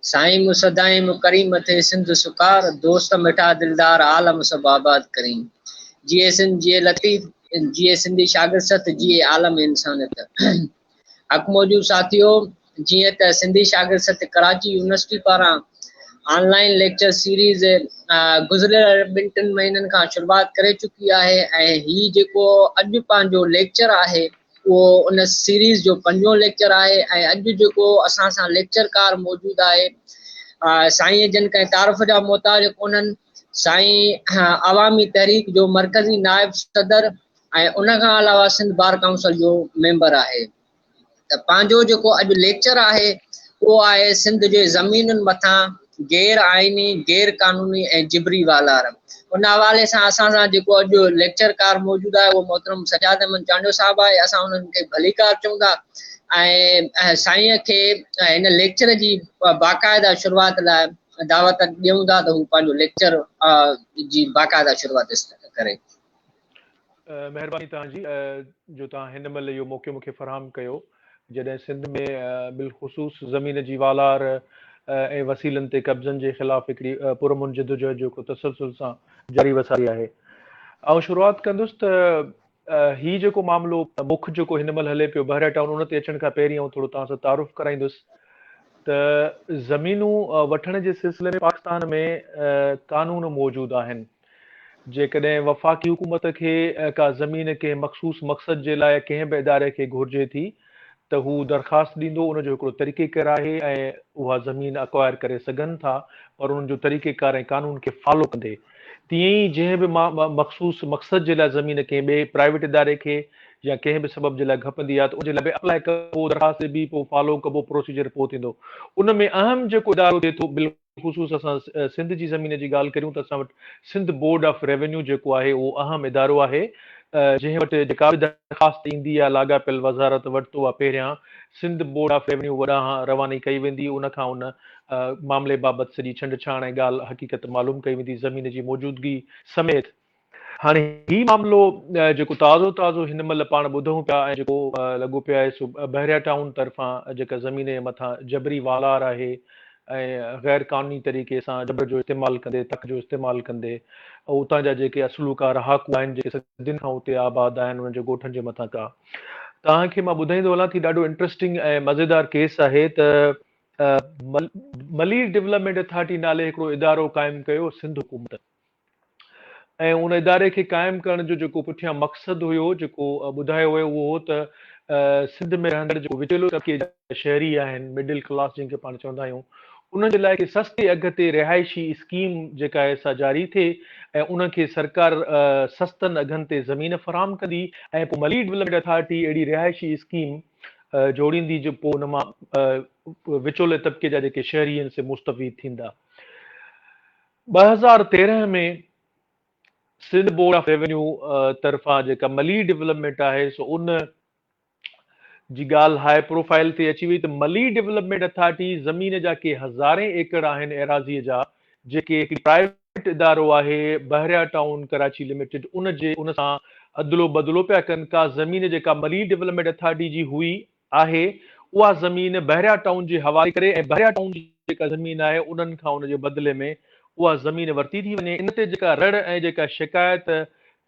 साईं मुसदाई मुकरीम थे सिंध सुकार, दोस्त मिठा दिलदार आलम सब आबाद करीम। जिए सिंध जिए लतीफ़, जिए सिंधी शागिर्द सत, जिए आलम इंसानियत। हक मौजूद साथियों, जीअं त सिंधी शागिर्द सत कराची यूनिवर्सिटी पारां ऑनलाइन लेक्चर सीरीज़ गुज़िरियल 2-3 महीननि खां शुरूआत करे चुकी आहे ऐं हीउ जेको अॼु पंहिंजो लेक्चर आहे उहो उन सीरीज़ जो 5हों लेक्चर आहे। ऐं अॼु जेको असां सां लेक्चरकार मौजूदु आहे, साईं जन कंहिं तारीफ़ जा मोहताज कोन्हनि। साईं अवामी तहरीक जो मरकज़ी नायब सदर ऐं उन खां अलावा सिंध बार काउंसिल जो मेंबर आहे। त पंहिंजो जेको अॼु लेक्चर आहे उहो आहे सिंध जे ज़मीनुनि मथां गैर आइनी, गैर कानूनी ऐं जिबरी वालार। उन हवाले सां असां सां जेको अॼु लेक्चरकार मौजूदु आहे उहो मोहतरम सजाद अहमद चांडियो साहिबु आहे। असां उन्हनि खे भलीकार चऊं था ऐं साईं खे हिन लेक्चर जी बाक़ाइदा शुरूआत लाइ दावत ॾियूं था त हू पंहिंजो लेक्चर जी बाक़ाइदा शुरूआत करे। महिरबानी तव्हांजी जो तव्हां हिन महिल इहो मौक़ो मूंखे फ़राहम कयो जॾहिं सिंध में बिलख़ुसूस ज़मीन जी वालार ऐं वसीलनि ते कब्ज़नि जे ख़िलाफ़ हिकिड़ी पुरमुन जदोजहद जेको तसलसल सां जारी वसारी आहे। ऐं शुरूआत कंदुसि त हीउ जेको मामिलो मुख्य जेको हिन महिल हले पियो बहरिया टाउन, उन ते अचण खां पहिरीं ऐं थोरो तव्हां सां तारुफ़ कराईंदुसि त ज़मीनूं वठण जे सिलसिले में पाकिस्तान में कानून मौजूदु आहिनि। जेकॾहिं वफ़ाक़ी हुकूमत खे का ज़मीन कंहिं मख़सूस मक़सद जे लाइ कंहिं बि इदारे खे घुरिजे थी त हू दरख़्वास्त ॾींदो, उनजो हिकिड़ो तरीक़ेकार आहे ऐं उहा ज़मीन अक्वायर करे सघनि था, पर उन्हनि जो तरीक़ेकार ऐं कानून खे फॉलो कंदे। तीअं ई जंहिं बि मख़सूस मक़सद जे लाइ ज़मीन कंहिं ॿिए प्राइवेट इदारे खे या कंहिं बि सबब जे लाइ खपंदी आहे त उनजे लाइ बि अप्लाई कबो, दरख़्वास्त बि पोइ फॉलो कबो, प्रोसीजर पोइ थींदो। उन में अहम जेको इदारो थिए थो, बिलख़ुसूस असां सिंध जी ज़मीन जी ॻाल्हि करियूं त असां वटि सिंध बोर्ड ऑफ रेवेन्यू जेको आहे उहो अहम इदारो आहे, जंहिं वटि जेका बि दरख़्वास्त ईंदी आहे लाॻापियल वज़ारत वटि उहा पहिरियां सिंध बोर्ड ऑफ रेवेन्यू वॾां रवानी कई वेंदी, उनखां उन मामले बाबति सॼी छंड छाण ऐं ॻाल्हि हक़ीक़त मालूम कई वेंदी ज़मीन जी मौजूदगी समेत। हाणे हीउ मामिलो जेको ताज़ो हिन महिल पाण ॿुधूं पिया ऐं जेको लॻो पियो आहे सो बहरिया टाउन तरफ़ां जेका ज़मीन जे मथां जबरी वालार आहे ऐं गैर क़ानूनी तरीक़े सां जबर जो इस्तेमालु कंदे, तक जो इस्तेमालु कंदे उतां जा जेके असलूका रहाकू आहिनि जेके सदियुनि खां उते आबाद आहिनि उन्हनि जे ॻोठनि जे मथां का तव्हांखे मां ॿुधाईंदो हलां थी। ॾाढो इंट्रस्टिंग ऐं मज़ेदार केस आहे त मली डेवलपमेंट अथॉरिटी नाले हिकिड़ो इदारो क़ाइमु कयो सिंध हुकूमत, ऐं उन इदारे खे क़ाइमु करण जो जेको पुठियां मक़सदु हुयो जेको ॿुधायो वियो उहो हो त सिंध में रहंदड़ जेको विचेलो तबिके जा शहरी आहिनि, मिडिल क्लास जंहिंखे पाण चवंदा आहियूं, उन्हनि जे लाइ सस्ते अघ ते रिहाइशी स्कीम जेका आहे सा जारी थिए ऐं उनखे सरकार सस्तनि अघनि ते ज़मीन फ़राहम कंदी ऐं पोइ मली डेवलपमेंट अथॉरिटी अहिड़ी रिहाइशी स्कीम जोड़ींदी जो पोइ उन मां विचोले तबिके जा जेके शहरी आहिनि से मुस्तफ़ीद थींदा। 2013 में सिंध बोर्ड ऑफ रेवेन्यू तरफ़ां जेका मली डेवलपमेंट आहे सो उन जी ॻाल्हि हाई प्रोफाइल ते अची वई त मली डेवलपमेंट अथॉरिटी ज़मीन जा के हज़ारे एकड़ आहिनि एराज़ीअ जा जेके हिकिड़ी प्राइवेट इदारो आहे बहरिया टाउन कराची लिमिटेड उन सां अदलो बदलो पिया कनि। का ज़मीन जेका मली डेवलपमेंट अथॉरिटी जी हुई आहे उहा ज़मीन बहरिया टाउन जे हवाले करे ऐं बहरिया टाउन जी जेका ज़मीन आहे उन्हनि खां उनजे बदिले में उहा ज़मीन वरिती थी वञे। इन ते जेका रड़ ऐं जेका शिकायत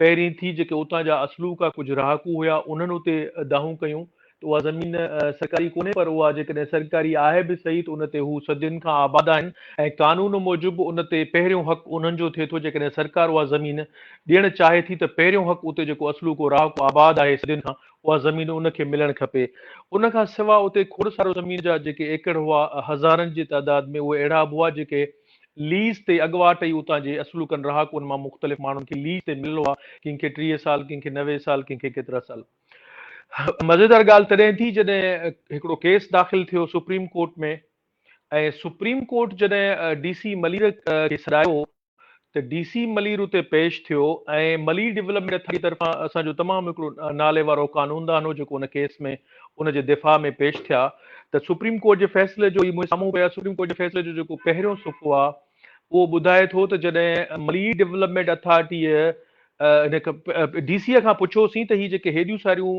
पहिरीं थी, जेके उतां जा असलूका कुझु रहाकू हुया उन्हनि उते दाहूं कयूं त उहा ज़मीन सरकारी कोन्हे, पर उहा जेकॾहिं सरकारी आहे बि सही त उन ते हू सदियुनि खां आबाद आहिनि ऐं कानून मूजिबि उन ते पहिरियों हक़ उन्हनि जो थिए थो। जेकॾहिं सरकार उहा ज़मीन ॾियणु चाहे थी त पहिरियों हक़ उते जेको असलूको रहाको आबाद आहे सदियुनि खां उहा ज़मीन उनखे मिलणु खपे। उन खां सवाइ उते खोड़ सारो ज़मीन जा जेके एकड़ हुआ हज़ारनि जी तादाद में उहे अहिड़ा बि हुआ जेके लीज़ ते अॻुवाट ई उतां जे असलूकनि रहाकुनि मां मुख़्तलिफ़ माण्हुनि खे लीज़ ते मिलियो आहे, कंहिंखे 30 साल, कंहिंखे 90 साल, कंहिंखे केतिरा साल। मज़ेदार ॻाल्हि तॾहिं थी जॾहिं हिकिड़ो केस दाख़िल थियो सुप्रीम कोर्ट में ऐं सुप्रीम कोर्ट जॾहिं DC मलीर खे सॾायो त DC मलीर उते पेश थियो ऐं मली डेवलपमेंट अथॉरिटी तरफ़ां असांजो तमामु हिकिड़ो नाले वारो कानूनदान हो जेको उन केस में उनजे दिफ़ा में पेश थिया त सुप्रीम कोर्ट जे फ़ैसिले जो ई मुंहिंजे साम्हूं पिया। सुप्रीम कोर्ट जे फ़ैसिले जो जेको पहिरियों सुफ़ो आहे उहो ॿुधाए थो त जॾहिं मली डेवलपमेंट अथॉरिटीअ डीसीअ खां पुछोसीं त ही जेके हेॾियूं सारियूं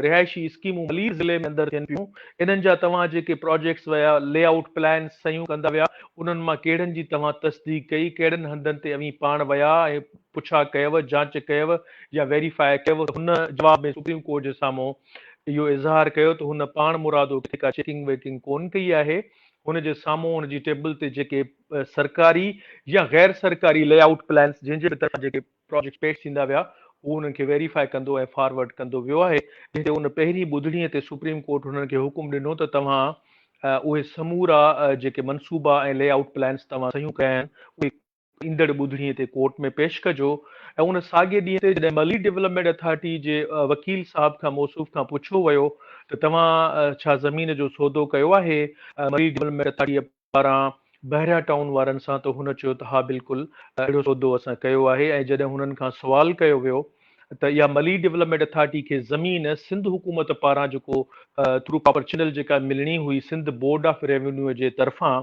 रिहाइशी स्कीमूं मलीर ज़िले में अंदरि थियनि पियूं, इन्हनि जा तव्हां जेके प्रोजेक्ट्स विया, लेआउट प्लान सयूं कंदा विया, उन्हनि मां कहिड़नि जी तव्हां तस्दीक कई, कहिड़नि हंधनि ते अवी पाण विया ऐं पुछा कयव, जांच कयव या वेरीफाई कयव? हुन जवाब में सुप्रीम कोर्ट जे साम्हूं इहो इज़हार कयो त हुन पाण मुरादो का चेकिंग वेकिंग कोन कई आहे। हुन जे साम्हूं हुन जी टेबल ते जेके सरकारी या गैर सरकारी लेआउट प्लान्स जंहिंजे बि तरफ़ां जेके प्रोजेक्ट पेश थींदा विया, उहो उन्हनि खे वेरीफाई कंदो ऐं फॉरवर्ड कंदो वियो आहे। जिते उन पहिरीं ॿुधणीअ ते सुप्रीम कोर्ट हुननि खे हुकुम ॾिनो त तव्हां उहे समूरा जेके मनसूबा ऐं लेआउट प्लान्स तव्हां सयूं कया आहिनि, उहे ईंदड़ ॿुधणीअ ते कोर्ट में पेश कजो। ऐं उन साॻिए ॾींहं ते जॾहिं मली डेवलपमेंट अथॉरिटी जे वकील साहब खां मौसूफ़ खां पुछो वियो त तव्हां छा ज़मीन जो सौदो कयो आहे मली डेवलपमेंट अथॉरिटीअ पारां बहरिया टाउन वारनि सां, त हुन चयो त हा बिल्कुलु अहिड़ो सौदो असां कयो आहे। ऐं जॾहिं हुननि खां सुवाल कयो वियो त इहा मली डेवलपमेंट अथॉरिटी खे ज़मीन सिंध हुकूमत पारां जेको थ्रू प्रॉपर चैनल जेका मिलणी हुई सिंध बोर्ड ऑफ रेवेन्यू जे तरफ़ां,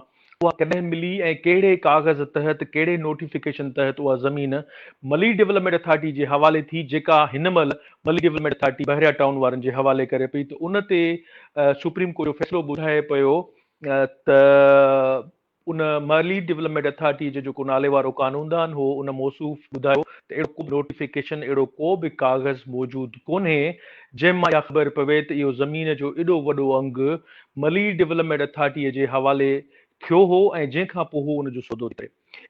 उहा कॾहिं मिली ऐं कहिड़े कागज़ तहत कहिड़े नोटिफिकेशन तहत उहा ज़मीन मली डेवलपमेंट अथॉरिटी जे हवाले थी, जेका हिन महिल मली डेवलपमेंट अथॉरिटी बहरिया टाउन वारनि जे हवाले करे पई। त उन ते सुप्रीम कोर्ट जो फ़ैसिलो ॿुधाए पियो त उन मली डेवलपमेंट अथॉरिटी जो जेको नाले वारो कानूनदान हो, उन मौसूफ़ ॿुधायो त अहिड़ो को नोटिफिकेशन, अहिड़ो को बि कागज़ मौजूदु कोन्हे जंहिंमां इहा ख़बर पवे त इहो ज़मीन जो एॾो वॾो अंगु मली डेवलपमेंट अथॉरिटीअ जे हवाले थियो हो ऐं जंहिंखां पोइ हू उनजो सौदो थिए।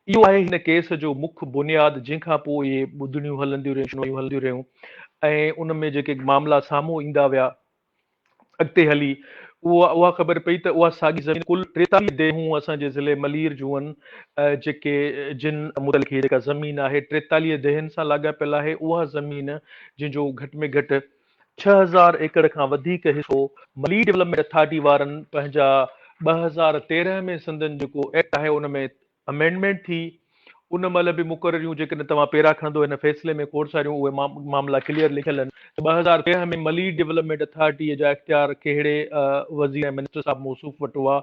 इहो आहे हिन केस जो मुख्य बुनियादु, जंहिंखां पोइ इहे ॿुधणियूं हलंदियूं रहियूं, सुनवायूं हलंदियूं रहियूं ऐं उन में जेके मामला साम्हूं ईंदा विया अॻिते हली, उहा ख़बर पई त उहा साॻी ज़मीन कुल 43 देहूं असांजे ज़िले मलीर जूं आहिनि, जेके जिन मुतलिक़ जेका ज़मीन आहे 43 देहनि सां लाॻापियल आहे। उहा ज़मीन जंहिंजो घटि में घटि 6000 एकड़ खां वधीक हिसो मली डेवलपमेंट अथॉरिटी वारनि पंहिंजा 2013 में संदन जेको एक्ट आहे उन में अमेंडमेंट थी। उन महिल बि मुक़ररियूं जेकॾहिं तव्हां पहिरां खणंदो हिन फ़ैसिले में खोड़ सारियूं उहे मामला क्लियर लिखियल आहिनि। 2013 में मली डेवलपमेंट अथॉरिटीअ जा इख़्तियार कहिड़े वज़ीर ऐं मिनिस्टर साहब मौसूफ़ वटि हुआ,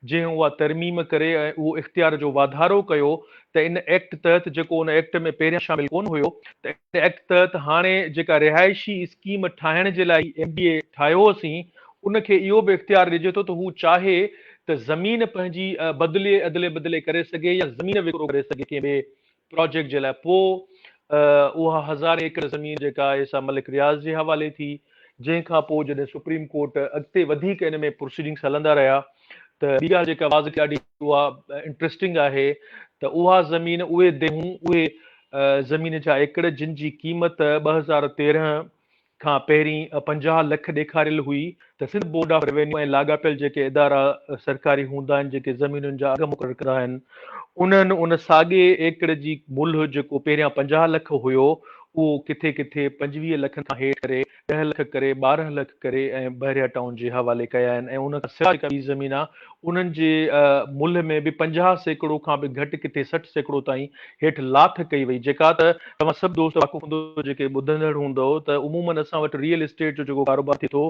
जंहिं उहा तरमीम करे ऐं उहो इख़्तियार जो वाधारो कयो त इन एक्ट तहत, जेको उन एक्ट में पहिरियां शामिल कोन हुयो, त इन एक्ट तहत हाणे जेका रिहाइशी स्कीम ठाहिण जे लाइ MDA ठाहियो हुअसीं, उनखे इहो बि इख़्तियार ॾिजे थो त हू चाहे त ज़मीन पंहिंजी अदले बदिले करे सघे या ज़मीन विकिरो करे सघे कंहिं ॿिए प्रोजेक्ट जे लाइ। पोइ उहा 1000 एकड़ ज़मीन जेका आहे सा मलिक रियाज़ जे हवाले थी, जंहिंखां पोइ जॾहिं सुप्रीम कोर्ट अॻिते वधीक इन में प्रोसीडिंग्स हलंदा रहिया त ॿी ॻाल्हि जेका वाज़ ॾाढी उहा इंट्रस्टिंग आहे त उहा ज़मीन, उहे देहूं, उहे ज़मीन जा एकड़ जिन जी क़ीमत 2013 खां पहिरीं 50 लख ॾेखारियल हुई, त सिंध बोर्ड ऑफ रेवेन्यू ऐं लाॻापियल जेके इदारा सरकारी हूंदा आहिनि, जेके ज़मीनुनि जा अघ मुक़ररु कंदा आहिनि, उन्हनि उन साॻे एकड़ जी मुल्ह जेको पहिरियां 50 लख हुयो, उहो किथे किथे 25 लख खां हेठि करे 10 लख करे 12 लख करे ऐं बहरिया टाउन जे हवाले कया आहिनि। ऐं उन खां सवाइ जेका ॿी ज़मीन आहे उन्हनि जे मुल्ह में बि 50% खां बि घटि, किथे 60% ताईं हेठि लाथ कई वई, जेका त तव्हां सभु दोस्त वाक़ुफ़ हूंदो, जेके ॿुधंदड़ हूंदो, त उमूमन असां वटि रियल एस्टेट जो जेको कारोबार थिए थो,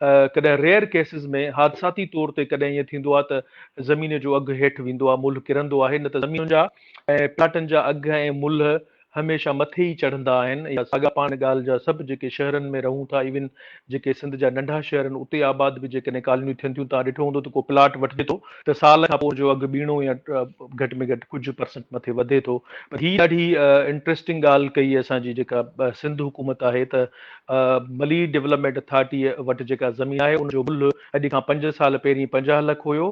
कॾहिं रेयर केसिस में हादसाती तौर ते कॾहिं ईअं थींदो आहे त ज़मीन जो अघु हेठि वेंदो आहे, मुल्ह किरंदो आहे, न त ज़मीनुनि जा ऐं प्लाटनि जा अघ ऐं मुल्ह हमेशह मथे ई चढ़ंदा आहिनि। या साॻा पाण ॻाल्हि जा सभु जेके शहरनि में रहूं था, इवन जेके सिंध जा नंढा शहर आहिनि, उते आबाद बि जेकॾहिं कॉलोनियूं थियनि थियूं, तव्हां ॾिठो हूंदो त को प्लाट वठिजे थो त साल खां पोइ जो अघु ॿीणो या घटि में घटि कुझु परसेंट मथे वधे थो। पर हीअ ॾाढी इंट्रस्टिंग ॻाल्हि कई असांजी जेका सिंध हुकूमत आहे त मली डेवलपमेंट अथॉरिटीअ वटि जेका ज़मीन आहे उनजो मुल्ह अॼु खां 5 साल पहिरीं 50 लख हुयो,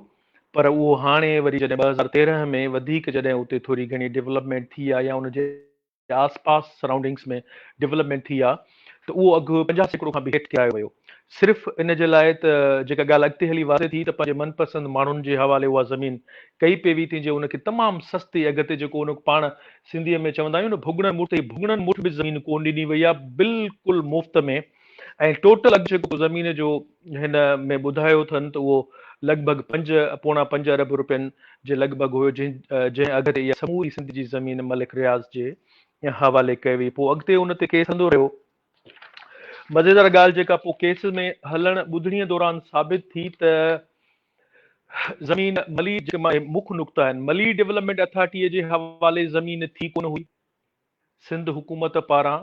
पर उहो हाणे वरी जॾहिं 2013 में वधीक जॾहिं उते थोरी घणी डेवलपमेंट थी आहे या उनजे आसपास सराउंडिंग्स में डेवलपमेंट थी आहे, त उहो अघु 50% खां बि हेठि किरायो वियो। सिर्फ़ु इन जे लाइ त जेका ॻाल्हि अॻिते हली वाज़े थी त पंहिंजे मनपसंदि माण्हुनि जे हवाले उहा ज़मीन कई पेई थी, जे उनखे तमामु सस्ते अघ ते, जेको उन पाण सिंधीअ में चवंदा आहियूं न, भुॻड़नि मुठ बि ज़मीन कोन ॾिनी वई आहे, बिल्कुलु मुफ़्त में। ऐं टोटल अघु जेको ज़मीन जो हिन में ॿुधायो अथनि त उहो लॻभॻि 5.25 अरब रुपयनि जे लॻभॻि हुयो, जंहिं अघ ते इहा समूरी सिंध जी ज़मीन मलिक रियाज़ जे हवाले कई वई। पोइ अॻिते उन ते केस हलंदो रहियो। मज़ेदार ॻाल्हि जेका पोइ केस में हलण ॿुधणीअ दौरान साबित थी त ज़मीन मली, जेके मुख्य नुक़्ता आहिनि, मली डेवलपमेंट अथॉरिटीअ जे हवाले ज़मीन थी कोन हुई। सिंध हुकूमत पारां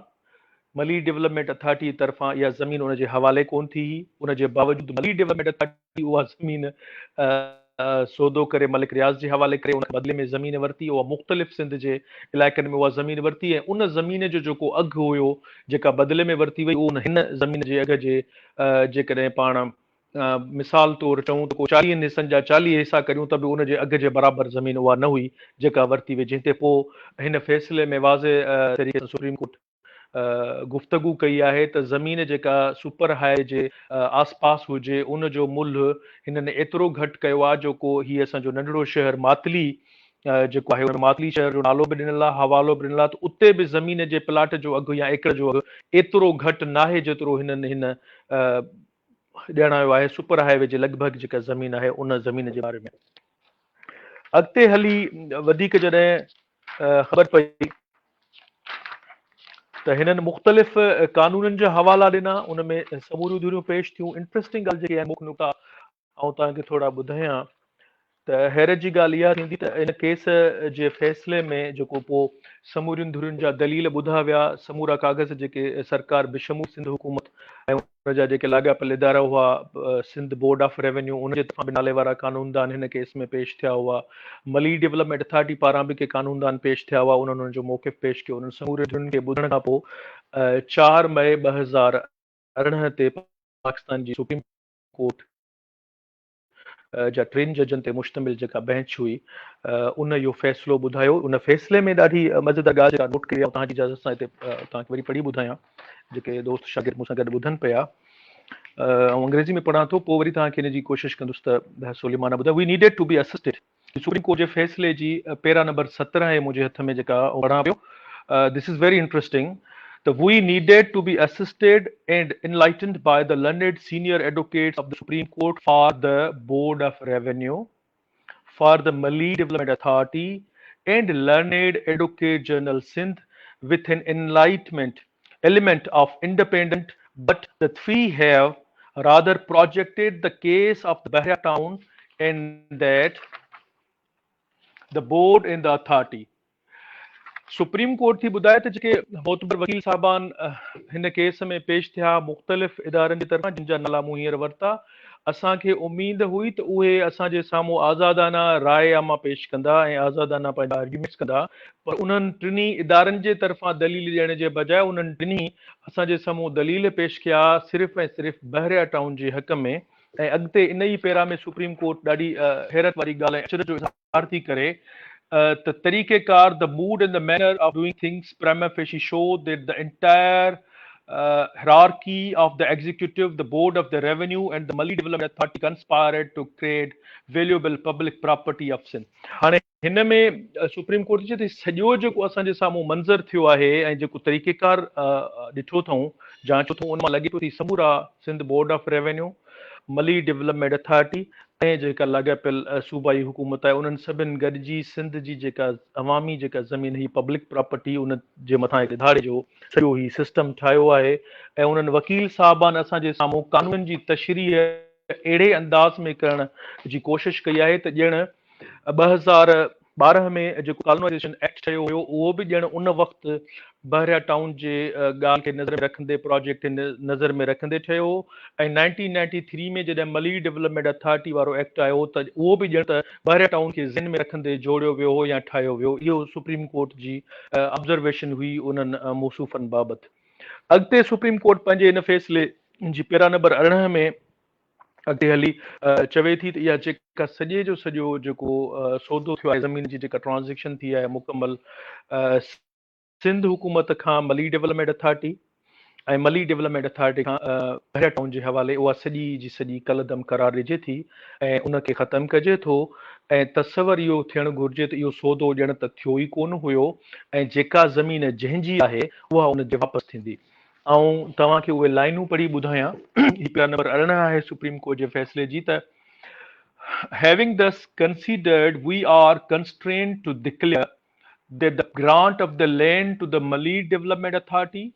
मली डेवलपमेंट अथॉरिटी तरफ़ां इहा ज़मीन उन जे हवाले कोन थी हुई। उन जे बावजूदि मली डेवलपमेंट अथॉरिटी उहा ज़मीन सौदो करे मलिक रियाज़ जे हवाले करे उन बदिले में ज़मीन वरिती। उहा मुख़्तलिफ़ सिंध जे इलाइक़नि में उहा ज़मीन वरिती ऐं उन ज़मीन जो जेको अघु हुयो जेका बदिले में वरिती वई उहो हिन ज़मीन जे अघ जे जेकॾहिं पाण मिसाल तौरु चऊं त को 40 हिसनि जा 40 हिसा करियूं त बि उन जे अघ जे बराबरि ज़मीन उहा न हुई जेका वरिती वई, जंहिं ते पोइ हिन फ़ैसिले में वाज़े तरीक़े सां सुप्रीम कोर्ट गुफ़्तगू कई आहे त ज़मीन जेका सुपर हाई जे आसपास हुजे उन जो मुल्ह हिननि एतिरो घटि कयो आहे जो को हीअ असांजो नंढिड़ो शहर मातली जेको आहे मातली शहर जो नालो बि ॾिनल आहे, हवालो बि ॾिनल आहे, त उते बि ज़मीन जे प्लाट जो अघु या एकड़ जो अघु एतिरो घटि नाहे जेतिरो हिननि हिन ॾियण आयो आहे सुपर हाईवे जे लॻभॻि जेका ज़मीन आहे उन ज़मीन जे बारे में। अॻिते हली वधीक जॾहिं ख़बर पई त हिननि मुख़्तलिफ़ क़ानूननि जा हवाला ॾिना, उन में समूरियूं धुरियूं पेश थियूं। इंट्रस्टिंग ॻाल्हि जेकी आहे मुख्य नुक़्ता ऐं तव्हांखे थोरा ॿुधायां त हैरत जी ॻाल्हि इहा थींदी त इन केस जे फ़ैसिले में जेको पोइ समूरियुनि धुरियुनि जा दलील ॿुधा विया, समूरा कागज़ जेके सरकार बिशमूर सिंध हुकूमत ऐं उन जा जेके लाॻापियल इदारा हुआ सिंध बोर्ड ऑफ रेवेन्यू उन जे तरफ़ां बि नाले वारा कानूनदान हिन केस में पेश थिया हुआ। मली डेवलपमेंट अथॉरिटी पारां बि के कानूनदान पेश थिया हुआ, उन्हनि जो मौक़िफ़ पेश कयो। उन्हनि समूरे धुरियुनि खे ॿुधण खां पोइ 4 मई 2018 ते पाकिस्तान जी सुप्रीम कोर्ट जा 3 जजनि ते मुश्तमिल जेका बेंच हुई उन इहो फ़ैसिलो ॿुधायो। उन फ़ैसिले में ॾाढी मज़ेदार ॻाल्हि जेका नोट कई आहे तव्हांजी इजाज़त सां हिते तव्हांखे वरी पढ़ी ॿुधायां, जेके दोस्त शागिर्द मूंसां गॾु ॿुधनि पिया ऐं अंग्रेज़ी में पढ़ां थो, पोइ वरी तव्हांखे हिन जी कोशिशि कंदुसि त बहसोली माना ॿुधायो। We needed to be assisted, supreme court जे फ़ैसिले जी पैरा नंबर 17 आहे मुंहिंजे हथ में जेका पढ़ां पियो। This is very interesting. We needed to be assisted and enlightened by the learned senior advocates of the Supreme Court for the Board of Revenue, for the Mali Development Authority, and learned advocate General Sindh with an enlightenment element of independent, but the three have rather projected the case of the Bahria town and that the board and the authority. Supreme court थी ॿुधाए त जेके मोतबर वकील साहबान हिन case में पेश थिया मुख़्तलिफ़ इदारनि जी तरफ़ां जिन जा नाला मूं हींअर वरिता, असांखे उमेद हुई त उहे असांजे साम्हूं आज़ादाना रायनामा पेश कंदा ऐं आज़ादाना पंहिंजा आर्ग्यूमेंट्स कंदा, पर उन्हनि टिनी इदारनि जे तरफ़ां दलील ॾियण जे बजाए उन्हनि टिनी असांजे साम्हूं दलील पेश कया सिर्फ़ु ऐं सिर्फ़ु बहरिया टाउन जे हक़ में। ऐं अॻिते इन ई पैरा में सुप्रीम कोर्ट ॾाढी हैरत वारी ॻाल्हि ऐं अचरज जो इज़हार थी करे the तरीक़ेकार, the mood and the manner of doing things prima facie show that the entire hierarchy of the executive, the board of the revenue and the Mali Development Authority conspired to create valuable public property of Sindh. हाणे हिन में supreme court चए थी सॼो जेको असांजे साम्हूं मंज़र थियो आहे ऐं जेको तरीक़ेकार ॾिठो अथऊं जांचो अथऊं उन मां लॻे पियो थी समूरा सिंध बोर्ड ऑफ रेवेन्यू, मली डेवलपमेंट अथॉरिटी ऐं जेका लाॻापियल सूबाई हुकूमत आहे उन्हनि सभिनि गॾिजी सिंध जी जेका अवामी जेका ज़मीन ही पब्लिक प्रॉपर्टी उन जे मथां हिकु इदारे जो सॼो ही सिस्टम ठाहियो आहे। ऐं उन्हनि वकील साहबान असांजे साम्हूं कानून जी तशरीह अहिड़े अंदाज़ में करण जी कोशिशि कई आहे त ॼण 2012 में जेको कॉलोनाइज़ेशन एक्ट ठहियो हुयो उहो बि ॼण उन वक़्तु बहरिया टाउन जे ॻाल्हि खे नज़र में रखंदे प्रोजेक्ट नज़र में रखंदे ठहियो हो। ऐं 1993 में जॾहिं मली डेवलपमेंट अथॉरिटी वारो एक्ट आयो त उहो बि ॼण त बहरिया टाउन खे ज़हन में रखंदे जोड़ियो वियो हो या ठाहियो वियो। इहो सुप्रीम कोर्ट जी ऑब्ज़र्वेशन हुई उन्हनि मौसूफ़नि बाबति। अॻिते सुप्रीम कोर्ट पंहिंजे हिन फ़ैसिले जी पैरा नंबर 18 में अॻिते हली चवे थी त इहा जेका सॼे जो सॼो जेको सौदो थियो आहे ज़मीन जी जेका ट्रांज़ेक्शन थी आहे मुकमल सिंध हुकूमत खां मली डेवलपमेंट अथॉरिटी ऐं मली डेवलपमेंट अथॉरिटी खां बहरिया टाउन जे हवाले उहा सॼी जी सॼी कलदम करार ॾिजे थी ऐं उनखे ख़तमु कजे थो। ऐं तसवर इहो थियणु घुरिजे त इहो सौदो ॼण त थियो ई कोन हुयो ऐं जेका ज़मीन जंहिंजी आहे उहा उनजे वापसि थींदी। ऐं तव्हांखे उहे लाइनूं पढ़ी ॿुधायां, ही पैरा नंबर 18 आहे सुप्रीम कोर्ट जे फ़ैसिले जी त Having thus considered, we are constrained to declare that the grant of the land to the Mali Development Authority,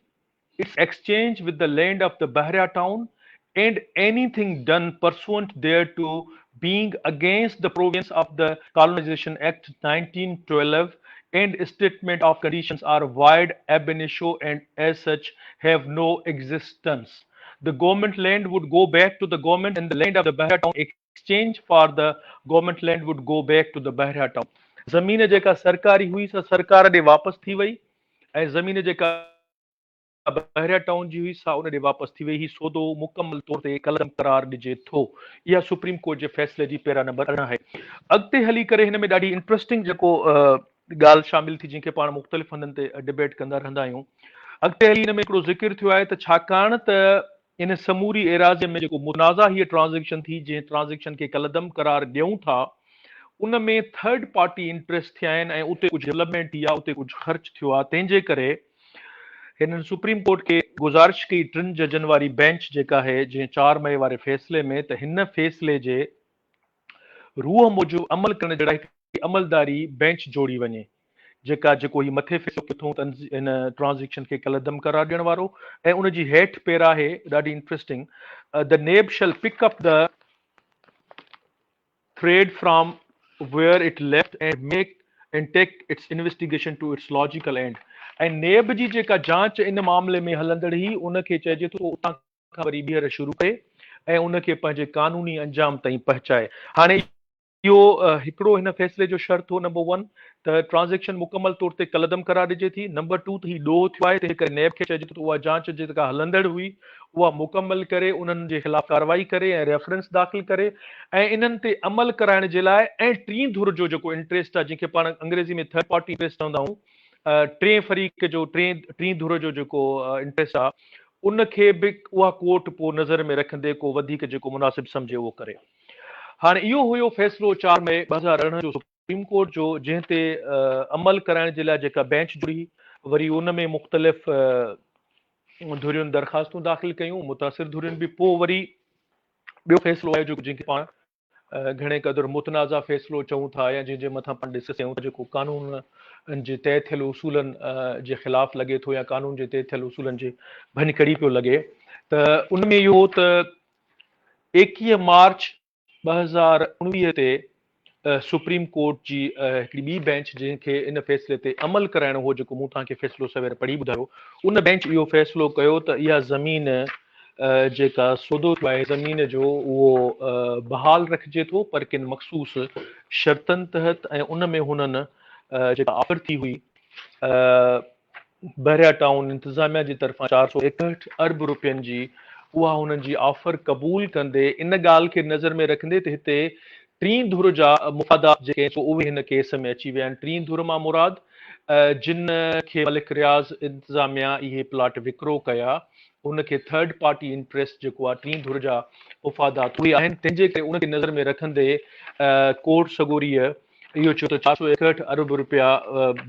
its exchange with the land of the Bahria town, and anything done pursuant thereto being against the provisions of the Colonization Act 1912 and statement of conditions are void ab initio and as such have no existence. The government land would go back to the government and the land of the Bahra town exchange for the government land would go back to the Bahra town. ज़मीन जेका सरकारी हुई सा सरकार ॾे वापस थी वई ऐं ज़मीन जेका बहरिया टाउन जी हुई सा उन ॾे वापस थी वई। ही सौदो मुकमल तौर ते कलम करार ॾिजे थो। इहा सुप्रीम कोर्ट जे फ़ैसिले जी पैरा नंबर 18 आहे। अॻिते हली करे हिन में ॾाढी इंट्रस्टिंग जेको ॻाल्हि शामिल थी जंहिंखे पाण मुख़्तलिफ़ हंधनि ते डिबेट कंदा रहंदा आहियूं। अॻिते हली हिन में हिकिड़ो ज़िक्र थियो आहे त छाकाणि त इन समूरी एराज़ में जेको मुनाज़ा हीअ ट्रांज़ेक्शन थी जंहिं ट्रांज़ेक्शन खे कलदम करार ॾियूं था उन में थर्ड पार्टी इंट्रस्ट थिया आहिनि ऐं उते कुझु डेवलपमेंट थी आहे, उते कुझु ख़र्च थियो आहे। तंहिंजे करे हिननि सुप्रीम कोर्ट खे गुज़ारिश कई 3 जजनि वारी बेंच जेका आहे जंहिं 4 मई वारे फ़ैसिले में त हिन फ़ैसिले जे रूह मूजिबि अमल करण जे लाइ अमलदारी बेंच जोड़ी वञे जेका जेको ही मथे फ़ैसिलो किथूं इन ट्रांज़ेक्शन खे कलदम करार ॾियण वारो ऐं उन जी हेठि पैरा आहे ॾाढी interesting the NAB shall pick up the thread from where it left and take its investigation to its logical end. ऐं नेब जी जेका जांच इन मामले में हलंदड़ ही उनखे चइजे थो उतां खां वरी ॿीहर शुरू करे ऐं उनखे पंहिंजे कानूनी अंजाम ताईं पहुचाए। हाणे इहो हिकिड़ो हिन फ़ैसिले जो शर्त हो नंबर 1 त ट्रांज़ेक्शन मुकमल तौर ते कलदम करार ॾिजे थी। नंबर 2 त ही ॾोह थियो आहे तंहिं करे नेब खे चइजे थो उहा जांच जेका हलंदड़ हुई उहा मुकमल करे उन्हनि जे ख़िलाफ़ कार्रवाई करे ऐं रेफरेंस दाख़िल करे ऐं इन्हनि ते अमल कराइण जे लाइ ऐं टीं धुर जो जेको इंट्रस्ट आहे जंहिंखे पाण अंग्रेज़ी में थर्ड पार्टी इंट्रस्ट चवंदा आहियूं टे फरीक़ जो टीं धुर जो जेको इंट्रस्ट आहे उनखे बि उहा कोर्ट पोइ नज़र में रखंदे को वधीक जेको मुनासिब सम्झे उहो करे। हाणे इहो हुयो फ़ैसिलो 4 मई 2018 जो सुप्रीम कोर्ट जो जंहिं ते अमल कराइण जे लाइ जेका बेंच जुड़ी वरी उन में मुख़्तलिफ़ धुरियुनि दरख़्वास्तूं दाख़िल कयूं मुतासिर धुरियुनि बि पोइ वरी ॿियो फ़ैसिलो आयो जेको जंहिंखे पाण घणे क़दुरु मुतनाज़ा फ़ैसिलो चऊं था या जंहिंजे मथां पाण डिस्कस कयूं था जेको कानून जे तइ थियल उसूलनि जे ख़िलाफ़ लॻे थो या कानून जे तइ थियल उसूलनि जे भञकड़ी पियो लॻे त उन में इहो त 21 मार्च 2019 ते सुप्रीम कोर्ट जी हिकिड़ी ॿी बेंच जंहिंखे इन फ़ैसिले ते अमल कराइणो हो जेको मूं तव्हांखे फ़ैसिलो सवेर पढ़ी ॿुधायो उन बेंच इहो फ़ैसिलो कयो त इहा ज़मीन जेका सौदो थियो आहे ज़मीन जो उहो बहाल रखिजे थो पर किन मख़सूस शर्तनि तहत ऐं उन में हुननि जेका ऑफर थी हुई बहरिया टाउन इंतिज़ामिया जी तरफ़ां 461 अरब रुपयनि जी उहा हुननि जी ऑफर क़बूल कंदे इन ॻाल्हि खे नज़र में रखंदे त हिते टीं धुर जा मुफ़ादात जेके उहे हिन केस में अची विया आहिनि। टीं धुर मां मुराद जिन खे मलिक रियाज़ इंतिज़ामिया इहे प्लाट विकिरो कया उनखे थर्ड पार्टी इंट्रस्ट जेको आहे टीं धुर जा मुफ़ादात उहे आहिनि तंहिंजे करे उनखे नज़र में रखंदे कोर्ट सगोरीअ इहो चयो त 461 अरब रुपया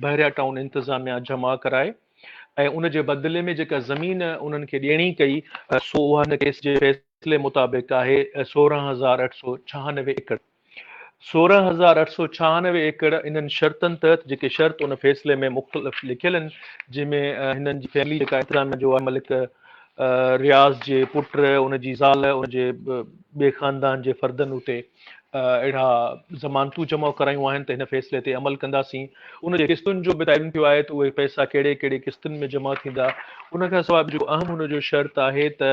बहरिया टाउन इंतिज़ामिया जमा कराए ऐं उन जे बदिले में जेका ज़मीन उन्हनि खे ॾियणी कई सो उहा हिन केस जे फ़ैसिले मुताबिक़ आहे 16,896 एकड़ 16,896 एकड़ इन्हनि शर्तनि तहत जेके शर्त उन फ़ैसिले में मुख़्तलिफ़ लिखियल आहिनि जंहिंमें हिननि जी फैमिली जेका इंतिज़ामिया जो आहे मलिक रियाज़ जे पुट उनजी ज़ाल उनजे ॿिए ख़ानदान जे फ़र्दनि उते अहिड़ा ज़मानतूं जमा करायूं आहिनि त हिन फ़ैसिले ते अमल कंदासीं। उन जे क़िस्तुनि जो बि तइलीम थियो आहे त उहे पैसा कहिड़े कहिड़े क़िस्तुनि में जमा थींदा। उन खां सवाइ जेको अहम हुनजो शर्त आहे त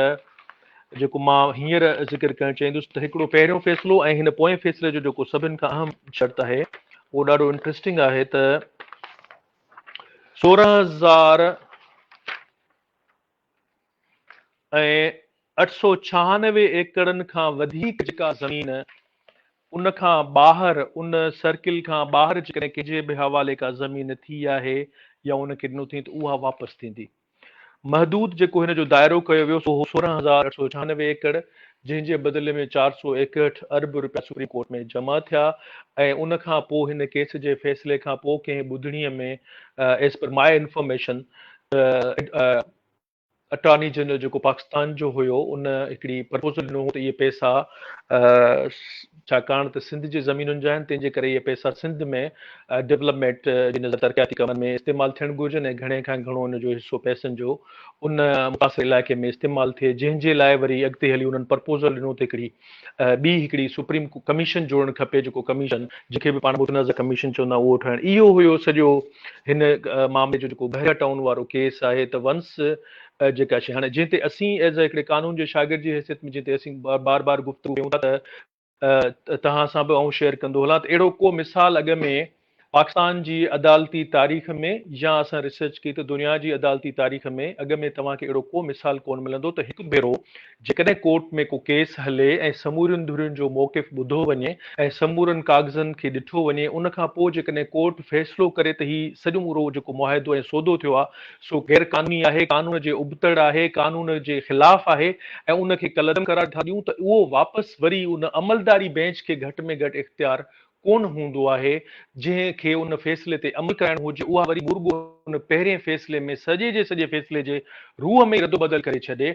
जेको मां हींअर ज़िक्र करणु चाहींदुसि त हिकिड़ो पहिरियों फ़ैसिलो ऐं हिन पोएं फ़ैसिले जो जेको सभिनि खां अहम शर्त आहे उहो ॾाढो इंट्रस्टिंग आहे त 16,896 एकड़नि खां वधीक जेका ज़मीन उन खां ॿाहिरि उन सर्किल खां ॿाहिरि जेकॾहिं कंहिंजे बि हवाले का ज़मीन थी आहे या उनखे ॾिनो थी त उहा वापसि थींदी। महदूद जेको हिन जो दाइरो कयो वियो सो 16,896 एकड़ जंहिंजे बदिले में 461 अरब रुपया सुप्रीम कोर्ट में जमा थिया ऐं उन खां पोइ हिन केस जे फ़ैसिले खां पोइ कंहिं ॿुधणीअ में एज़ पर माई इंफॉर्मेशन अटॉर्नी जनरल जेको पाकिस्तान जो हुयो उन हिकिड़ी प्रपोज़ल ॾिनो हो त इहे पैसा छाकाणि त सिंध जी ज़मीनुनि जा आहिनि, तंहिंजे करे इहे पैसा सिंध में डेवलपमेंट जी नज़र तरक़ियाती कमनि में इस्तेमालु थियणु घुरिजनि ऐं घणे खां घणो उन जो हिसो पैसनि जो उन मुतासिर इलाइक़े में इस्तेमालु थिए, जंहिंजे लाइ वरी अॻिते हली उन्हनि प्रपोज़ल ॾिनो त हिकिड़ी सुप्रीम कमीशन जोड़णु खपे, जेको कमीशन जंहिंखे बि पाण मुतनज़ कमीशन चवंदा उहो ठाहिणु। इहो हुयो सॼो हिन मामले जो जेको बहिरा टाउन वारो केस आहे। त वंस जेका शइ हाणे जंहिं ते असीं एज़ हिकिड़े कानून जे शागिर्द जी हैसियत में जिते असीं बार बार गुफ़्तगू कयूं था त तव्हां सां बि आउं शेयर कंदो हलां त अहिड़ो को मिसाल अॻ में पाकिस्तान जी अदालती तारीख़ में या असां रिसर्च कई त दुनिया जी अदालती तारीख़ में अॻ में तव्हांखे अहिड़ो को मिसाल कोन मिलंदो त हिकु भेरो जेकॾहिं कोर्ट में को केस हले ऐं समूरियुनि धुरियुनि जो मौक़िफ़ ॿुधो वञे ऐं समूरनि कागज़नि खे ॾिठो वञे, उन खां पोइ जेकॾहिं कोर्ट फ़ैसिलो करे त हीउ सॼो जेको मुआहिदो ऐं सौदो थियो आहे सो गैर क़ानूनी आहे, कानून जे उबतड़ आहे, कानून जे ख़िलाफ़ आहे ऐं उनखे कलदम करार था ॾियूं त उहो वापसि वरी उन अमलदारी बेंच खे घटि में घटि इख़्तियार कोन हूंदो आहे जंहिंखे उन फ़ैसिले ते अमल कराइणो हुजे। उहा वरी मुर्गो उन पहिरें फ़ैसिले में सॼे जे सॼे फ़ैसिले जे रूह में रदो बदल करे छॾे।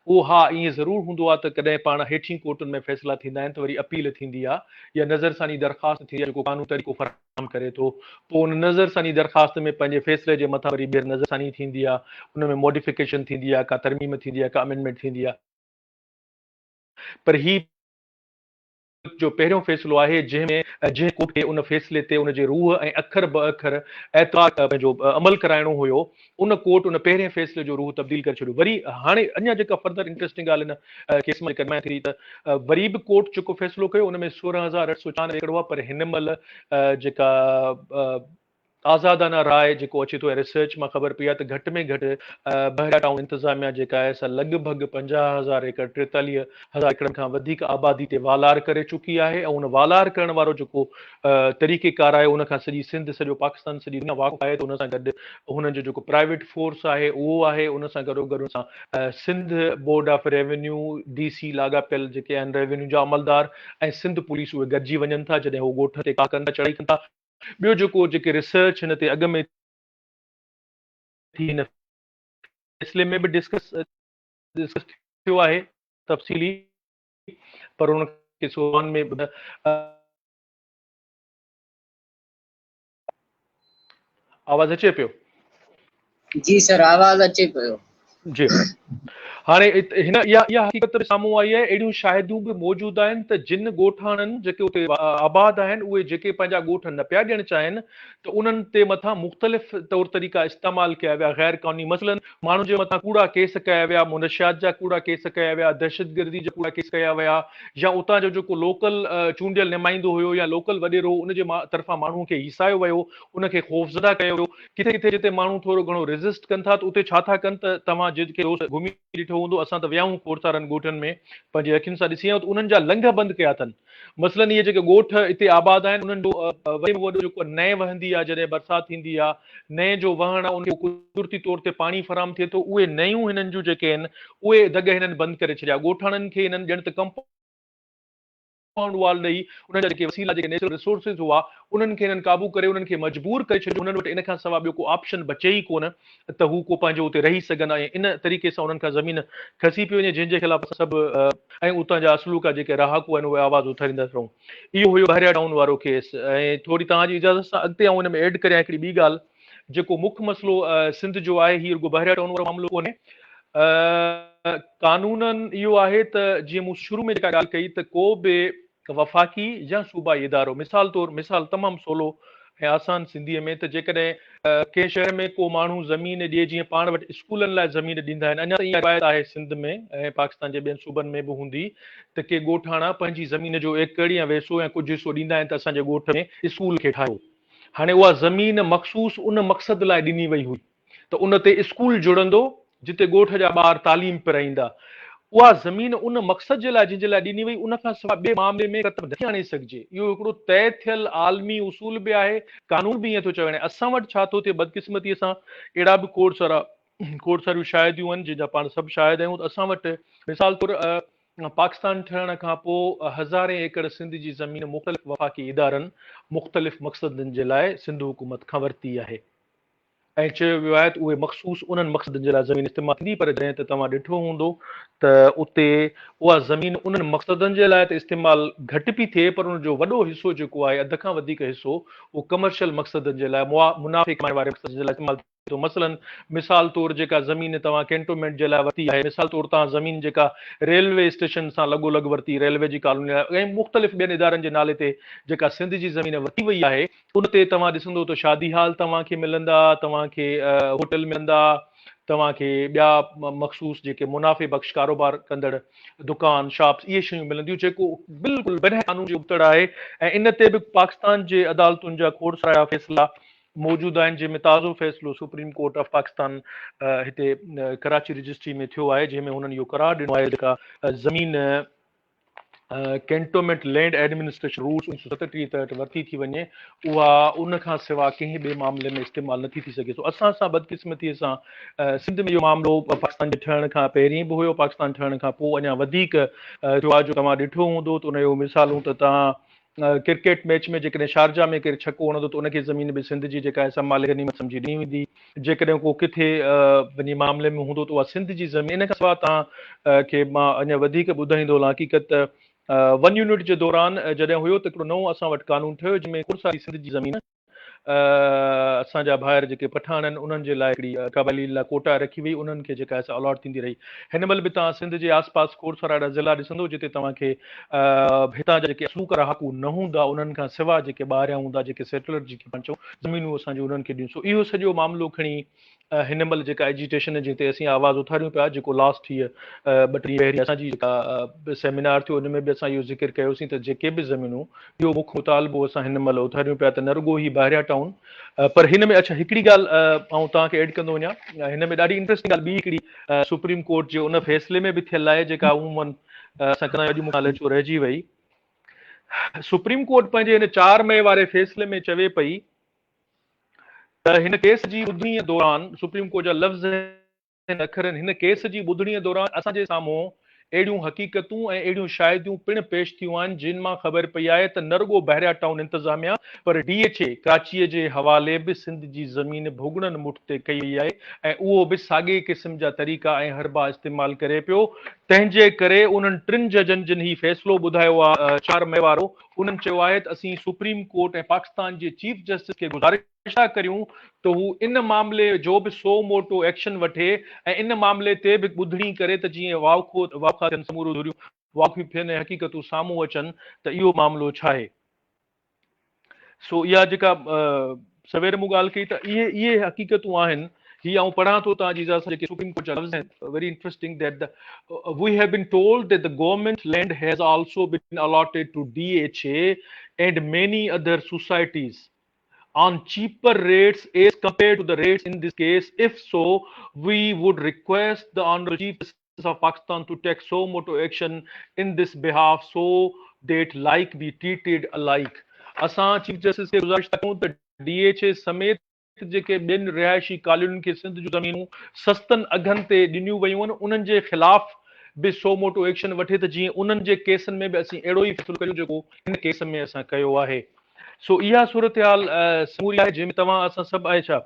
उहो हा ईअं ज़रूरु हूंदो आहे त कॾहिं पाण हेठियूं कोर्टुनि में फ़ैसिला थींदा आहिनि त वरी अपील थींदी आहे या नज़रसानी दरख़्वास्त थींदी आहे जेको कानूनी तरीक़ो फ़राहम करे थो। पोइ उन नज़रसानी दरख़्वास्त में पंहिंजे फ़ैसिले जे मथां वरी ॿीहर नज़रसानी थींदी आहे, उन में मॉडिफिकेशन थींदी आहे, का तरमीम थींदी आहे, का अमेंडमेंट थींदी आहे। पर ही जो पहिरियों फ़ैसिलो आहे जंहिं कोर्ट खे उन फ़ैसिले ते उन जे रूह ऐं अखर ब अखर एतवार पंहिंजो अमल कराइणो हुयो, उन कोर्ट उन पहिरें फ़ैसिले जो रूह तब्दील करे छॾियो। वरी हाणे अञा जेका फर्दर इंट्रेस्टिंग ॻाल्हि इन केस में कमाए थी त वरी बि कोर्ट जेको फ़ैसिलो कयो उन में 16,894 एकड़ हुआ, पर हिन महिल जेका आज़ादाना राय जेको अचे थो ऐं रिसर्च मां ख़बर पई आहे त घटि में घटि बहिरा टाउन इंतिज़ामिया जेका आहे सा लॻभॻि 50,000 एकड़ 43,000 एकड़नि खां वधीक आबादी ते वालार करे चुकी आहे ऐं उन वालार करण वारो जेको तरीक़ेकार आहे उन खां सॼी सिंध सॼो पाकिस्तान सॼी दुनिया वाक़ुफ़ आहे। त उन सां गॾु हुननि जो जेको प्राइवेट फोर्स आहे उहो आहे, उन सां गॾोगॾु सां Sindh board of revenue DC लाॻापियल जेके आहिनि रेवेन्यू जा अमलदार ऐं सिंध पुलिस उहे गॾिजी वञनि था जॾहिं उहे ॻोठ ते का कनि था चढ़ाई कनि था। ॿियो जेके रिसर्च हिन ते अॻ में थी हिन फ़ैसिले में बि डिस्कस थियो आहे तफ़सीली, पर उनखे सोन में आवाज़ अचे पियो? जी सर आवाज़ अचे पियो। जी हाणे हिन इहा हक़ीक़त साम्हूं आई आहे। अहिड़ियूं शाहिदियूं बि मौजूदु आहिनि त जिन ॻोठाणनि जेके उते आबाद आहिनि उहे जेके पंहिंजा ॻोठ न पिया ॾियणु चाहिनि त उन्हनि ते मथां मुख़्तलिफ़ तौर तरीक़ा इस्तेमालु कया विया गैर क़ानूनी, मसलन माण्हुनि जे मथां कूड़ा केस कया विया, मुनशियात जा कूड़ा केस कया विया, दहशतगर्दी जा कूड़ा केस कया विया, या उतां जो जेको लोकल चूंडियल नुमाइंदो हुयो या लोकल वॾेरो उनजे तरफ़ां माण्हुनि खे हिसायो वियो, उनखे ख़ौफ़ज़दा कयो वियो। किथे किथे जिते माण्हू थोरो घणो रेज़िस्ट कनि था त उते छा था कनि त तव्हां जेके घुमी ॾिठो हूंदो, असां त वियाऊं खोड़ सारनि ॻोठनि में पंहिंजे अखियुनि सां ॾिसी आहियूं त उन्हनि जा लंघ बंदि कया अथनि। मसलन इहे जेके ॻोठ हिते आबाद आहिनि उन्हनि जो वॾे में वॾो जेको नए वहंदी आहे जॾहिं बरसाति थींदी आहे, नए जो वहण आहे उनखे कुदरती तौर ते पाणी फराहम थिए थो, उहे नयूं हिननि जूं जेके आहिनि उहे दग हिननि बंदि करे छॾिया। ॻोठाणनि खे हिननि ॼण त कंपाउंड वॉल ॾेई उन्हनि जा जेके वसीला जेके नेचुरल रिसोर्सिस हुआ उन्हनि खे हिननि क़ाबू करे उन्हनि खे मजबूर करे छॾियो। उन्हनि वटि इन खां सवाइ ॿियो को ऑप्शन बचे ई कोन त हू को पंहिंजो उते रही सघनि ऐं इन तरीक़े सां उन्हनि खां ज़मीन खसी पई वञे, जंहिंजे ख़िलाफ़ सभु ऐं उतां जा असलूका जेके रहाकू आहिनि उहे आवाज़ उथारींदा रहूं। इहो हुयो बहिरिया टाउन वारो केस। ऐं थोरी तव्हांजी इजाज़त सां अॻिते आउं हिन में एड करियां हिकिड़ी ॿी ॻाल्हि, जेको मुख्य मसइलो सिंध जो आहे, हीउ रुॻो बहिरिया टाउन वारो मामिलो कोन्हे। कानूननि इहो आहे त जीअं मूं शुरू में जेका ॻाल्हि कई त को बि वफ़ाक़ी या सूबाई इदारो, मिसाल तमामु सवलो ऐं आसान सिंधीअ में, त जेकॾहिं कंहिं शहर में को माण्हू ज़मीन ॾिए, जीअं पाण वटि स्कूलनि लाइ ज़मीन ॾींदा आहिनि, अञा इहा रिवायत आहे सिंध में ऐं पाकिस्तान जे ॿियनि सूबनि में बि हूंदी त के ॻोठाणा पंहिंजी ज़मीन जो एकड़ या वेसो या कुझु हिसो ॾींदा आहिनि त असांजे ॻोठ में स्कूल खे ठाहियो। हाणे उहा ज़मीन मख़सूस उन मक़सद लाइ ॾिनी वई हुई त उन ते स्कूल जुड़ंदो जिते ॻोठ जा ॿार तालीम पिराईंदा। उहा ज़मीन उन मक़सद जे लाइ जंहिंजे लाइ ॾिनी वई उन खां सवाइ ॿिए मामले में क़तबु नथी आणे सघिजे। इहो हिकिड़ो तइ थियल आलमी उसूल बि आहे, कानून बि ईअं थो चवे। असां वटि छा थो थिए बदकिस्मतीअ सां, अहिड़ा बि खोड़ सारियूं शाहिदियूं आहिनि जंहिंजा पाण सभु शाहिद आहियूं। त असां वटि मिसाल तौरु पाकिस्तान ठहण खां पोइ हज़ारे एकड़ सिंध जी ज़मीन मुख़्तलिफ़ वफ़ाक़ी इदारनि मुख़्तलिफ़ मक़सदनि जे लाइ सिंध हुकूमत खां वरिती आहे। ऐं चयो वियो आहे त उहे मख़सूस उन्हनि मक़सदनि जे लाइ ज़मीन इस्तेमालु थींदी, पर जॾहिं त तव्हां ॾिठो हूंदो त उते उहा ज़मीन उन्हनि मक़सदनि जे लाइ त इस्तेमालु घटि पई थिए, पर उन जो वॾो हिसो जेको आहे अध खां वधीक हिसो उहो कमर्शियल मक़सदनि जे लाइ मुनाफ़े कमाइण वारे मक़सद जे लाइ इस्तेमालु थिए थो। मसलन मिसाल तौरु जेका ज़मीन तव्हां कैंटोनमेंट जे लाइ वरिती आहे, मिसाल तौरु तव्हां ज़मीन जेका रेलवे स्टेशन सां लॻोलॻि वरिती, रेलवे जी कॉलोनी लाइ ऐं मुख़्तलिफ़ ॿियनि इदारनि जे नाले ते जेका सिंध जी ज़मीन वरिती वई आहे, उन ते तव्हां ॾिसंदो त शादी हाल तव्हांखे मिलंदा, तव्हांखे होटल मिलंदा, तव्हांखे ॿिया मख़सूस जेके मुनाफ़े बख़्श कारोबार कंदड़ दुकान शॉप्स इहे शयूं मिलंदियूं, जेको बिल्कुलु बिना कानून जी उबतड़ आहे। ऐं इन ते बि पाकिस्तान जे अदालतुनि जा खोड़ सारा फ़ैसिला मौजूदु आहिनि, जंहिंमें ताज़ो फ़ैसिलो सुप्रीम कोर्ट ऑफ पाकिस्तान हिते कराची रजिस्ट्री में थियो आहे, जंहिंमें हुननि इहो करार ॾिनो आहे जेका ज़मीन कैंटोनमेंट लैंड एडमिनिस्ट्रेशन रूल्स 1937 तहत वरिती थी वञे, उहा उन खां सवाइ कंहिं ॿिए मामले में इस्तेमालु नथी थी सघे। सो असां सां बदकिस्मतीअ सां सिंध में इहो मामिलो पाकिस्तान जे ठहण खां पहिरीं बि हुयो, पाकिस्तान ठहण खां पोइ अञा वधीक थियो आहे। जो तव्हां ॾिठो हूंदो त उन जो मिसालूं त तव्हां क्रिकेट मैच में जेकॾहिं शारजा में केरु छको हणंदो त उनखे ज़मीन बि सिंध जी जेका आहे संभाले गनीमत सम्झी ॾिनी वेंदी। जेकॾहिं को किथे वञी मामले में हूंदो त उहा सिंध जी ज़मीन। इन खां सवाइ तव्हां खे मां अञा वधीक ॿुधाईंदो हलां। हक़ीक़त 1 यूनिट जे दौरान जॾहिं हुयो त हिकिड़ो नओं असां वटि कानून ठहियो, जंहिंमें खोड़ सारी सिंध जी ज़मीन असांजा भाइर जेके पठान आहिनि उन्हनि जे लाइ हिकिड़ी क़बाइली लाइ कोटा रखी वई, उन्हनि खे जेका आहे अलॉट थींदी रही। हिन महिल बि तव्हां सिंध जे आस पास खोड़ सारा अहिड़ा ज़िला ॾिसंदो जिते तव्हांखे हितां जा जेके असलूक रहाकू न हूंदा, उन्हनि खां सवाइ जेके ॿाहिरियां हूंदा, जेके सेटलर जेके पाण चऊं ज़मीनूं असांजूं उन्हनि खे ॾियूं। सो इहो सॼो मामिलो खणी हिन महिल जेका एजिटेशन जिते असीं आवाज़ उथारियूं पिया, जेको लास्ट हीअ 2 टीह पहिरीं असांजी जेका सेमिनार थियो उन में बि असां इहो ज़िक्र कयोसीं त जेके बि ज़मीनूं, इहो मुख्य मुतालबो असां हिन महिल उथारियूं पिया त न रुॻो ही ॿाहिरियां टाउन, पर हिन में अच्छा हिकिड़ी ॻाल्हि आउं तव्हांखे एड कंदो वञा। हिन में ॾाढी इंट्रेस्टिंग ॻाल्हि ॿी हिकिड़ी सुप्रीम कोर्ट जे उन फ़ैसिले में बि थियल आहे, जेका उमूमन असां कंदा अॼु मूंखां लचो रहिजी वई। सुप्रीम कोर्ट पंहिंजे हिन 4 मई वारे फ़ैसिले में चवे पई त हिन केस जी ॿुधणीअ दौरान सुप्रीम कोर्ट जा लफ़्ज़ अखरनि, हिन केस जी ॿुधणीअ दौरान असांजे साम्हूं अहिड़ियूं हक़ीक़तूं ऐं अहिड़ियूं शाहिदियूं पिणु पेश थियूं आहिनि, जिन मां ख़बर पई आहे त न रुॻो ॿाहिरियां टाउन इंतिज़ामिया पर DHA कराचीअ जे हवाले बि सिंध जी ज़मीन भुॻड़नि मुठ ते कई वई आहे, ऐं उहो बि साॻिए क़िस्म जा तरीक़ा ऐं हरबा इस्तेमालु करे पियो। तंहिंजे करे उन्हनि 3 जजनि जिन ही फ़ैसिलो ॿुधायो आहे 4 मई वारो, उन्हनि चयो आहे त असीं सुप्रीम कोर्ट ऐं पाकिस्तान जे चीफ जस्टिस खे गुज़ारिश था करियूं त हू इन मामले जो बि सो मोटो एक्शन वठे ऐं इन मामले ते बि ॿुधणी करे त जीअं वाखा थियनि समूरो धुरियूं वाक़िफ़ थियनि ऐं हक़ीक़तूं साम्हूं अचनि त इहो मामिलो छा आहे। सो इहा जेका सवेर मूं ॻाल्हि कई त इहे हक़ीक़तूं आहिनि। ही आउं पढ़ां थो तव्हांजी इजाज़त जेके सुप्रीम कोर्ट जा लफ़्ज़ आहिनि, very interesting that the we have been told that the government land has also been allotted to DHA and many other societies on cheaper rates as compared to the rates in this case. If so, we would request the Honorable Chief Justice of Pakistan to take so moto action in this behalf so that like be treated alike. असां chief justice खे गुज़ारिश था कयूं त DHA समेत जेके ॿियनि रिहायशी कॉलोनियुनि खे सिंध जूं ज़मीनूं सस्तनि अघनि ते ॾिनियूं वयूं आहिनि, उन्हनि जे ख़िलाफ़ बि सो मोटो एक्शन वठे त जीअं उन्हनि जे केसनि में बि असीं अहिड़ो ई फ़ैसिलो कयूं जेको हिन केस में असां कयो आहे। सो इहा सूरत हाल समूरी आहे, जंहिंमें तव्हां असां सभु आहे छा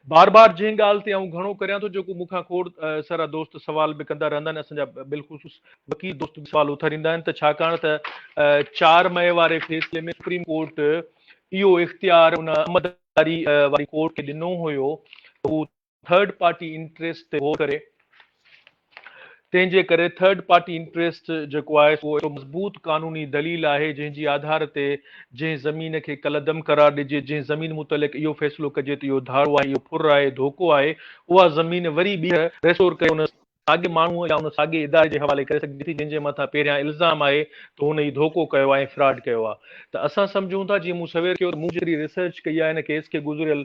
बार बार जंहिं ॻाल्हि ते आउं घणो करियां थो, जेको मूंखां खोड़ सारा दोस्त सवाल बि कंदा रहंदा आहिनि, असांजा बिलख़ुसूस वकील दोस्त बि सवाल उथारींदा आहिनि, त छाकाणि त 4 मई वारे फ़ैसिले में सुप्रीम कोर्ट इहो इख़्तियार उन अमददारी वारी कोर्ट खे ॾिनो हुयो, हू थर्ड पार्टी इंट्रस्ट ते हो करे, तंहिंजे करे थर्ड पार्टी इंट्रस्ट जेको आहे उहो हिकिड़ो मज़बूत क़ानूनी दलील आहे, जंहिंजी आधार ते जंहिं ज़मीन खे कलदम करार ॾिजे, जंहिं ज़मीन मुतलिक़ इहो फ़ैसिलो कजे त इहो धारो आहे, इहो फुर आहे, धोखो आहे, उहा ज़मीन वरी ॿीहर रेस्टोर करे उन साॻे माण्हूअ या उन साॻे इदारे जे हवाले करे सघिजे थी, जंहिंजे मथां पहिरियां इल्ज़ाम आहे त हुन ई धोखो कयो आहे ऐं फ्रॉड कयो आहे। त असां सम्झूं था, जीअं मूं सवेर कयो, मूं जेतिरी रिसर्च कई आहे हिन केस खे गुज़िरियल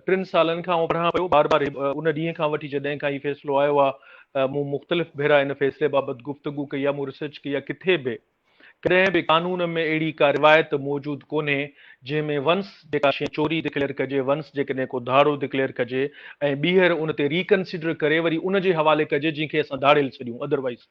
3 सालनि खां पढ़ां पियो, बार बार उन ॾींहं खां वठी जॾहिं खां हीउ फ़ैसिलो आयो आहे, मूं मुख़्तलिफ़ भेरा इन फ़ैसिले बाबति गुफ़्तगू कई आहे, मूं रिसर्च कई आहे। किथे बि कॾहिं बि कानून में अहिड़ी का रिवायत मौजूदु कोन्हे जंहिंमें वंस जेका शइ चोरी डिक्लेयर कजे, वंस जेकॾहिं को धाड़ो डिक्लेयर कजे ऐं ॿीहर उन ते रिकंसिडर करे वरी उन जे हवाले कजे जंहिंखे असां धाड़ेल छॾियूं। अदरवाइज़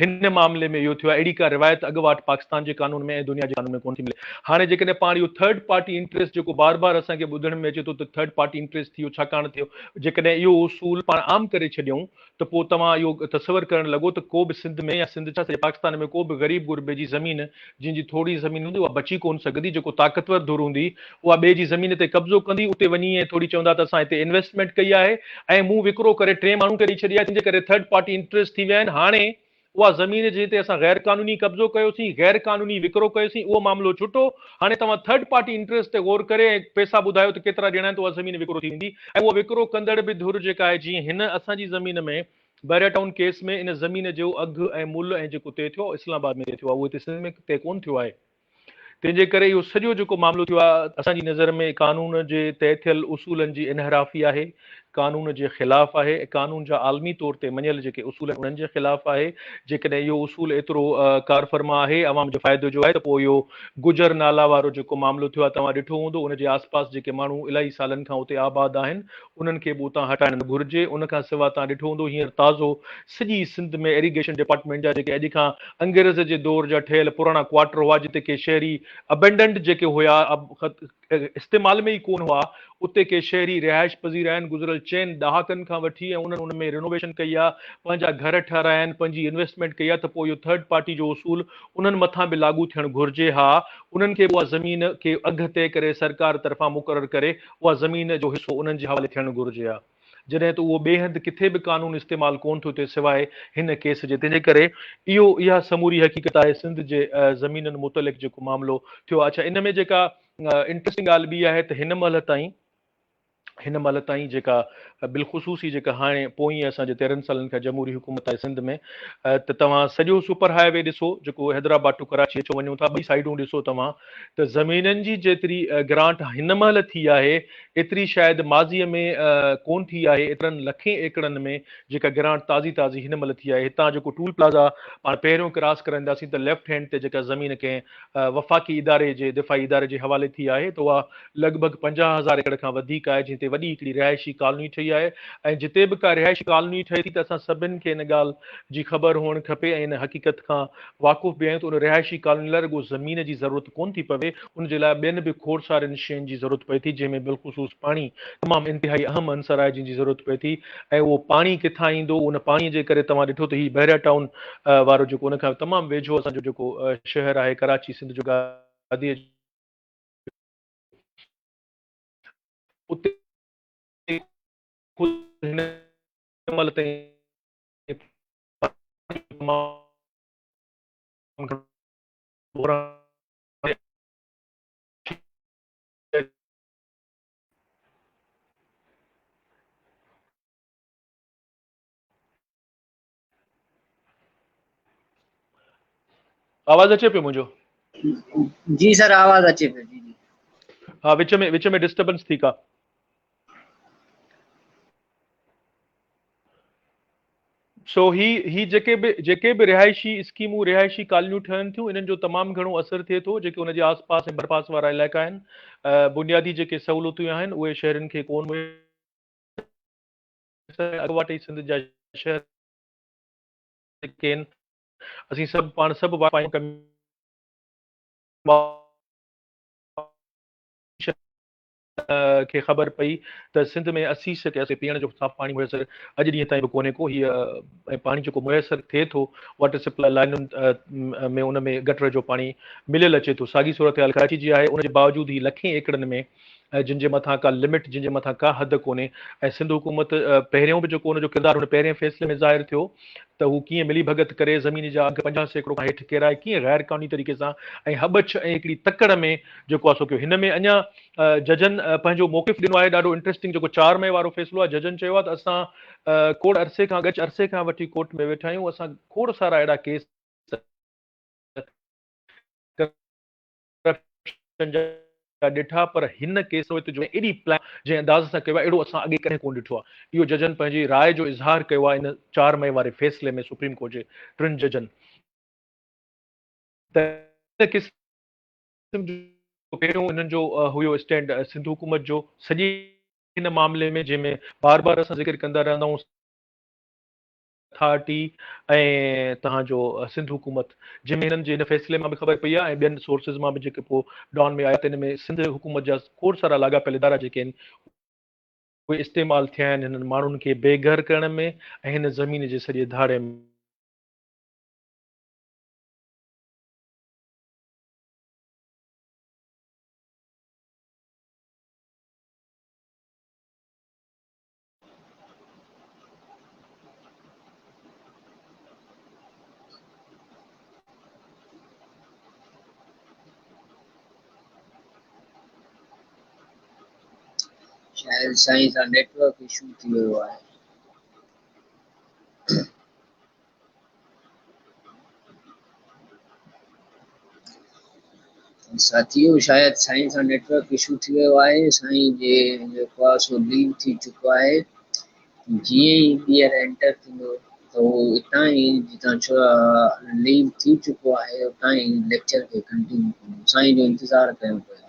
हिन मामले में इहो थियो आहे। अहिड़ी का रिवायत अॻुवाट पाकिस्तान जे कानून में ऐं दुनिया जे कानून में कोन थी मिले। हाणे जेकॾहिं पाण इहो थर्ड पार्टी इंटरेस्ट जेको बार बार असांखे ॿुधण में अचे थो त थर्ड पार्टी इंटरेस्ट थियो, छाकाणि थियो जेकॾहिं इहो उसूल पाण आम करे छॾियऊं त पोइ तव्हां इहो तसवर करणु लॻो त को बि सिंध में या सिंध छा सॼे पाकिस्तान में को बि ग़रीब गुरबे जी ज़मीन जंहिंजी थोरी ज़मीन हूंदी उहा बची कोन सघंदी। जेको ताक़तवर धुर हूंदी उहा ॿिए जी ज़मीन ते कब्ज़ो कंदी, उते वञी ऐं थोरी चवंदा त असां हिते इन्वेस्टमेंट कई आहे ऐं मूं विकिरो करे 3 माण्हू खे ॾेई छॾी आहे, तंहिंजे करे थर्ड पार्टी इंटरेस्ट थी विया आहिनि। हाणे उहा ज़मीन जे ते असां गैर क़ानूनी कब्ज़ो कयोसीं, गैर क़ानूनी विकिरो कयोसीं, उहो मामिलो छुटो। हाणे तव्हां थर्ड पार्टी इंटरेस्ट ते गौर करे ऐं पैसा ॿुधायो त केतिरा ॾियणा आहिनि, त उहा ज़मीन विकिरो थी वेंदी। ऐं उहा विकिरो कंदड़ बि धुर जेका आहे, जीअं हिन असांजी ज़मीन में बैरिया टाउन केस में इन ज़मीन जो अघु ऐं मुल्ह ऐं जेको तइ थियो इस्लामाबाद में तइ थियो आहे, उहो हिते सिंध में तइ कोन थियो आहे। तंहिंजे करे इहो सॼो जेको मामिलो थियो आहे असांजी नज़र में कानून जे तइ थियल उसूलनि जी इनहराफ़ी आहे, कानून जे ख़िलाफ़ आहे, कानून जा आलमी तौर ते मञियल जेके उसूल आहिनि उन्हनि जे ख़िलाफ़ आहे। जेकॾहिं इहो उसूल एतिरो कारफ़रमा आहे अवाम जो फ़ाइदो जो आहे त पोइ इहो गुजर नाला वारो जेको मामिलो थियो आहे तव्हां ॾिठो हूंदो, उनजे आसपास जेके माण्हू इलाही सालनि खां उते आबाद आहिनि उन्हनि खे बि उतां हटाइणु घुरिजे। उन खां सवाइ तव्हां ॾिठो हूंदो हींअर ताज़ो सॼी सिंध में इरीगेशन डिपार्टमेंट जा जेके अॼु खां अंग्रेज़ जे दौर जा ठहियल पुराणा क्वार्टर हुआ जिते के शहरी अबेंडेंट जेके हुआ इस्तेमाल में ई कोन हुआ, उते के शहरी रिहाइश पज़ीर आहिनि गुज़िरियल 4 ॾहाकनि खां वठी ऐं उन्हनि उन में रिनोवेशन कई आहे, पंहिंजा घर ठाहिराया आहिनि, पंहिंजी इन्वेस्टमेंट कई आहे। त पोइ इहो थर्ड पार्टी जो उसूल उन्हनि मथां बि लागू थियणु घुरिजे। हा, उन्हनि खे उहा ज़मीन खे अघु तइ करे सरकार तरफ़ां मुक़ररु करे उहा ज़मीन जो हिसो उन्हनि जे हवाले थियणु घुरिजे हा, जॾहिं त उहो ॿिए हंधि किथे बि कानून इस्तेमालु कोन थो थिए सवाइ हिन केस जे। तंहिंजे करे इहा समूरी हक़ीक़त आहे सिंध जे ज़मीननि मुतलिक़ जेको मामिलो थियो। अच्छा, इन में जेका इंट्रस्टिंग ॻाल्हि ॿी आहे त हिन महिल ताईं जेका बिलख़ुसूसी जेका हाणे पोइ असांजे 13 सालनि खां जमहूरी हुकूमत आहे सिंध में, त तव्हां सॼो सुपर हाईवे ॾिसो जेको हैदराबाद टू कराची अचो वञूं था, ॿई साइडूं ॾिसो तव्हां त ज़मीननि जी जेतिरी ग्रांट हिन महिल थी आहे एतिरी शायदि माज़ीअ में कोन थी आहे। एतिरनि लखे एकड़नि में जेका ग्रांट ताज़ी हिन महिल थी आहे। हितां जेको टूल प्लाज़ा पाण पहिरियों क्रॉस कराईंदासीं त लेफ्ट हैंड ते जेका ज़मीन कंहिं वफ़ाक़ी इदारे जे दिफ़ाई इदारे जे हवाले थी आहे त उहा लॻभॻि 50,000 एकड़ खां वधीक आहे, जिते वॾी हिकिड़ी रिहाइशी कॉलोनी ठही आहे। ऐं जिते बि का रिहाइशी कॉलोनी ठहे थी त असां सभिनि खे इन ॻाल्हि जी ख़बर हुअणु खपे ऐं इन हक़ीक़त खां वाक़ुफ़ बि आहियूं त उन रिहाइशी कॉलोनी लाइ रुॻो ज़मीन जी ज़रूरत कोन थी पवे, उनजे लाइ ॿियनि बि खोड़ सारनि शयुनि जी ज़रूरत पए थी, जंहिंमें बिलख़ुसूस पाणी तमामु इंतिहाई अहम अंसर आहे जंहिंजी ज़रूरत पए थी। ऐं उहो पाणी किथां ईंदो, उन पाणीअ जे करे तव्हां ॾिठो त हीउ बैरिया टाउन वारो जेको उन खां तमामु वेझो असांजो जेको शहर आहे कराची सिंध जो गादीअ उते हिन महिल ताईं आवाज़ अचे पियो मुंहिंजो? जी सर, आवाज़ अचे पियो। जी जी, हा, विच में डिस्टर्बेंस थी का। सो ही जेके बि रिहाइशी स्कीमूं रिहाइशी कॉलोनियूं ठहनि थियूं इन्हनि जो तमामु घणो असरु थिए थो। जेके उनजे आसपास ऐं भरपास वारा इलाइक़ा आहिनि, बुनियादी जेके सहूलियतूं आहिनि उहे शहरनि खे कोन अॻुवाट सिंध जा शहर जेके आहिनि असीं सभु खे ख़बर पई त सिंध में 80% पीअण जो साफ़ पाणी मुयसरु अॼु ॾींहं ताईं बि कोन्हे को। हीअ ऐं पाणी जेको मुयसरु थिए थो वाटर सप्लाई लाइनुनि में उन में गटर जो पाणी मिलियल अचे थो। साॻी सूरत हाल कराची जी आहे। उनजे बावजूदि ही लखें एकड़नि में जिन जे मथां का लिमिट, जिन जे मथां का हद कोन्हे। ऐं सिंध हुकूमत पहिरियों बि जेको उनजो किरदारु हुन पहिरें फ़ैसिले में ज़ाहिर थियो त हू कीअं मिली भगत करे ज़मीन जा अघु 50 सैकड़ो खां हेठि किराए कीअं गैर क़ानूनी तरीक़े सां ऐं हबछ ऐं हिकिड़ी तकड़ में जेको आहे सो कयो। हिन में अञा जजनि पंहिंजो मौक़िफ़ ॾिनो आहे ॾाढो इंट्रस्टिंग। जेको 4 मई वारो फ़ैसिलो आहे, जजनि चयो आहे त असां खोड़ अरसे खां वठी कोर्ट में वेठा आहियूं, असां खोड़ सारा अहिड़ा केस ॾिठा, पर हिन केस जो एॾी प्लान जंहिं अंदाज़ सां कयो आहे अहिड़ो असां अॻे कॾहिं कोन ॾिठो आहे। इहो जजनि पंहिंजी राय जो इज़हार कयो आहे इन 4 मई वारे फ़ैसिले में सुप्रीम कोर्ट जे 3 जजनि। त क़िस्म जो पहिरियों हिननि जो हुयो स्टैंड सिंध हुकूमत जो सॼे हिन मामले में, जंहिंमें बार बार असां ज़िक्र कंदा रहंदा आहियूं अथॉरिटी ऐं तव्हांजो सिंध हुकूमत, जंहिंमें हिननि जे हिन फैसले मां बि ख़बर पई आहे ऐं ॿियनि सोर्सिस मां बि जेके पोइ डॉन में आया त हिन में सिंध हुकूमत जा खोड़ सारा लाॻापियल इदारा जेके आहिनि उहे इस्तेमालु थिया आहिनि हिननि माण्हुनि खे बेघर करण में ऐं हिन ज़मीन जे सॼे धारे में। शायद साईं सां नेटवर्क इशू थी वियो आहे। साथियों, शायद साईं सां नेटवर्क इशू थी वियो आहे। साईं जे जेको आहे सो लीव थी चुको आहे। जीअं ई ॿीहर एंटर थींदो त उहो हितां ई जितां लीव थी चुको आहे उतां ई लेक्चर खे कंटिन्यू कंदो। साईं जो इंतज़ारु कयूं पिया।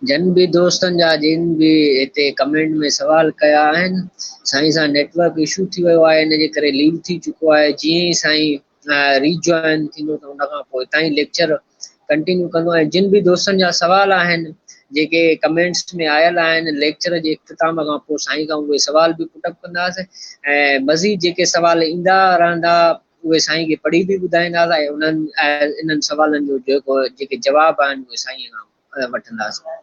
जिन भी दोस्तनि जा जिन भी हिते कमेंट में सवाल कया आहिनि, साईं सां नेटवर्क इशू थी वियो आहे, इन जे करे लीव थी चुको आहे। जीअं ई साईं रीजॉइन थींदो त उन खां पोइ हितां ई लेक्चर कंटिन्यू कंदो आहे। जिन भी दोस्तनि जा सवाल आहिनि जेके कमेंट्स में आयल आहिनि, लेक्चर जे इख़्तिताम खां पोइ साईं खां उहे सवाल बि पुटअप कंदासीं ऐं मज़ीद जेके सवाल ईंदा रहंदा उहे साईं खे पढ़ी बि ॿुधाईंदासीं ऐं इन्हनि सवालनि जो जेके जवाब आहिनि उहे साईं खां वठंदासीं।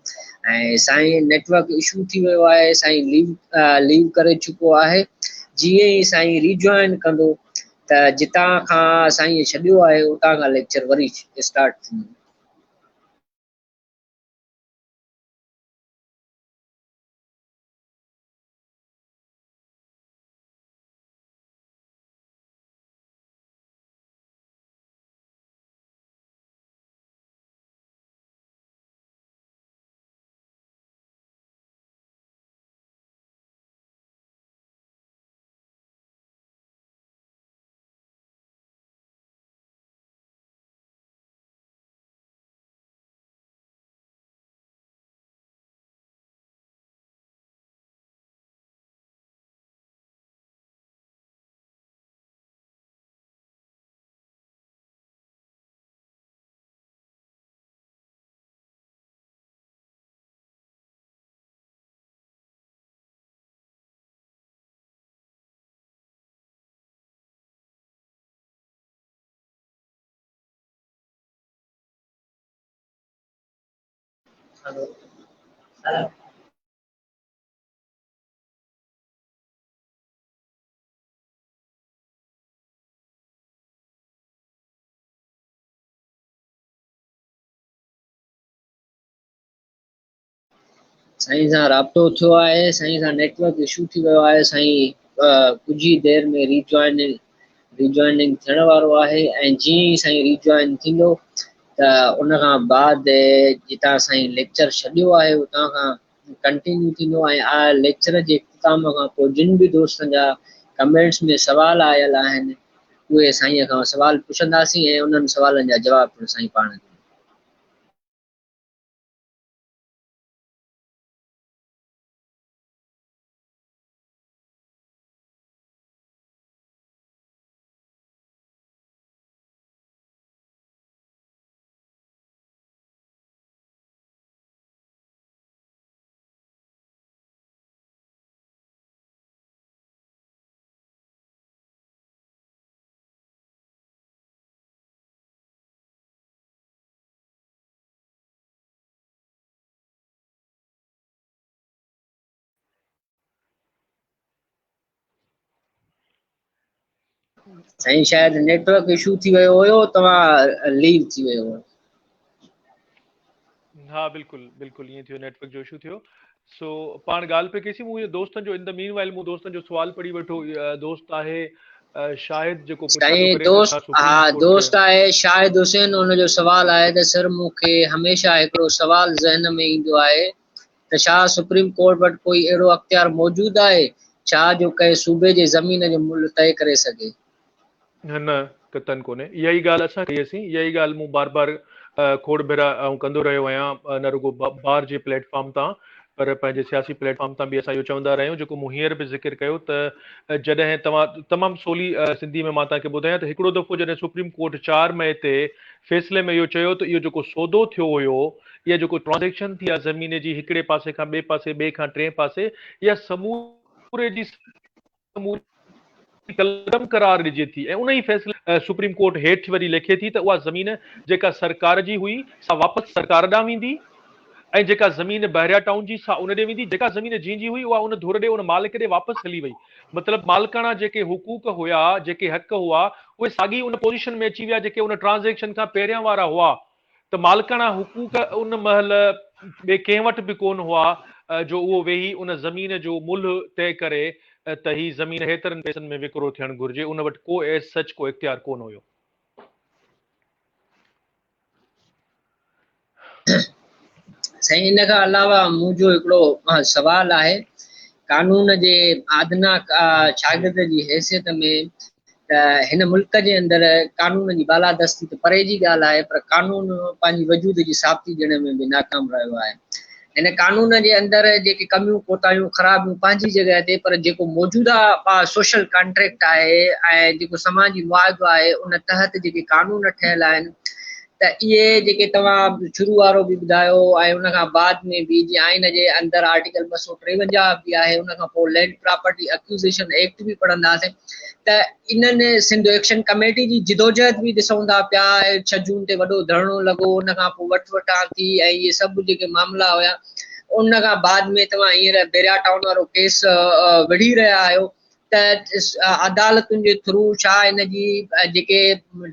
ऐं साईं नेटवर्क इशू थी वियो आहे, साईं लीव करे चुको आहे। जीअं ई साईं रीजॉइन कंदो त जितां खां साईं छॾियो आहे उतां खां लेक्चर वरी स्टार्ट थींदो। साईं सां राब्तो थियो आहे, साईं सां नेटवर्क इशू थी वियो आहे। साईं कुझु ई देरि में रीजॉइनिंग थियण वारो आहे ऐं जीअं ई साईं रीजॉइन थींदो त उन खां बाद जितां साईं लेक्चर छॾियो आहे उतां खां कंटिन्यू थींदो ऐं लेक्चर जे इख़्तिताम खां पोइ जिन भी दोस्तनि जा कमेंट्स में सवाल आयल आहिनि उहे साईं खां सवाल पुछंदासीं ऐं उन्हनि सवालनि जा जवाब पिणु साईं पाण ॾींदा। साईं शायद नेटवर्क इशू थी वियो हुयो, तव्हां लीव थी वियो हो। हाँ बिल्कुलु ईअं थियो, नेटवर्क जो इशू थियो। सो पाण ॻाल्हि पे कईसीं। मुंहिंजे दोस्तनि जो इन द मीन वाइल मूं दोस्तनि जो सुवाल पढ़ी वठो। दोस्त आहे शायद जेको पुछा थो साईं करे त छा दोस्त, सुप्रीम हा कोर्ट दोस्त आहे शाहिद हुसैन, उनजो सवाल आहे त सर मूंखे हमेशह हिकिड़ो सवाल ज़हन में ईंदो आहे त छा सुप्रीम कोर्ट वटि कोई अहिड़ो अख्तियार मौजूदु आहे छा जो कंहिं सूबे जे ज़मीन जो मुल्ह तय करे सघे? न कतन कोन्हे। इहा ई ॻाल्हि असां कई असीं, इहा ई ॻाल्हि मूं बार बार खोड़ भेरा ऐं कंदो रहियो आहियां, न रुगो बार जे प्लेटफॉर्म तां पर पंहिंजे सियासी प्लेटफॉर्म तां बि असां इहो चवंदा रहियूं, जेको मूं हींअर बि ज़िक्र कयो त जॾहिं तव्हां तमामु सवली सिंधी में मां तव्हांखे ॿुधायां त हिकिड़ो दफ़ो जॾहिं सुप्रीम कोर्ट 4 मई ते फ़ैसिले में इहो चयो त इहो जेको सौदो थियो हुयो, इहा जेको ट्रांज़ेक्शन थी आहे ज़मीन जी हिकिड़े पासे खां ॿिए पासे, ॿिए खां टे पासे, इहा समूरे जी कलम करार ॾिजे थी ऐं उन ई फ़ैसिले सुप्रीम कोर्ट हेठि वरी लिखे थी त उहा ज़मीन जेका सरकार जी हुई सा वापसि सरकार ॾांहुं वेंदी ऐं जेका ज़मीन बहरिया टाउन जी सा उन ॾे वेंदी, जेका ज़मीन जंहिंजी हुई उहा उन धुर ॾे उन मालिक ॾे वापसि हली वई। मतिलबु मालिकाणा जेके हुकूक हुआ, जेके हक़ हुआ, उहे साॻी उन पोज़ीशन में अची विया जेके उन ट्रांज़ेक्शन खां पहिरियां वारा हुआ। त मालिकाणा हुकूक उन महिल ॿिए कंहिं वटि बि कोन हुआ जो उहो वेही उन ज़मीन जो मुल्ह तय करे त ही ज़मीन हेतिरनि पैसनि में विकिरो थियणु घुरिजे, उन वटि को एज सच को इख्तियार कोन हुयो। साईं इन खां अलावा मुंहिंजो हिकिड़ो सवाल आहे, कानून जे आदना शागिर्द जी हैसियत में त हिन मुल्क जे अंदरि कानून जी बालादस्ती त परे जी ॻाल्हि आहे, पर कानून पंहिंजी वजूद जी साबिती ॾियण में बि नाकाम रहियो आहे। हिन कानून जे अंदरि जेके कमियूं कोताहियूं ख़राबियूं पंहिंजी जॻह ते, पर जेको मौजूदा सोशल कॉन्ट्रैक्ट आहे ऐं जेको समाजी मुआवज़ो आहे उन तहत जेके कानून ठहियल आहिनि त इहे जेके तव्हां शुरू वारो बि ॿुधायो ऐं उन खां बाद में बि जीअं आइन जे अंदरि आर्टिकल 253 बि आहे, उन खां पोइ लैंड प्रॉपर्टी एक्विज़िशन एक्ट बि पढ़ंदासीं त इन्हनि सिंध एक्शन कमेटी जी जिदोजहद बि ॾिसूं था पिया। 6 जून ते वॾो धरणो लॻो, उन खां पोइ वठि थी ऐं इहे सभु जेके मामला हुया, उन खां बाद में तव्हां हींअर बेरिया टाउन वारो केस विढ़ी रहिया आहियो त अदालतुनि जे थ्रू छा इन जी जेके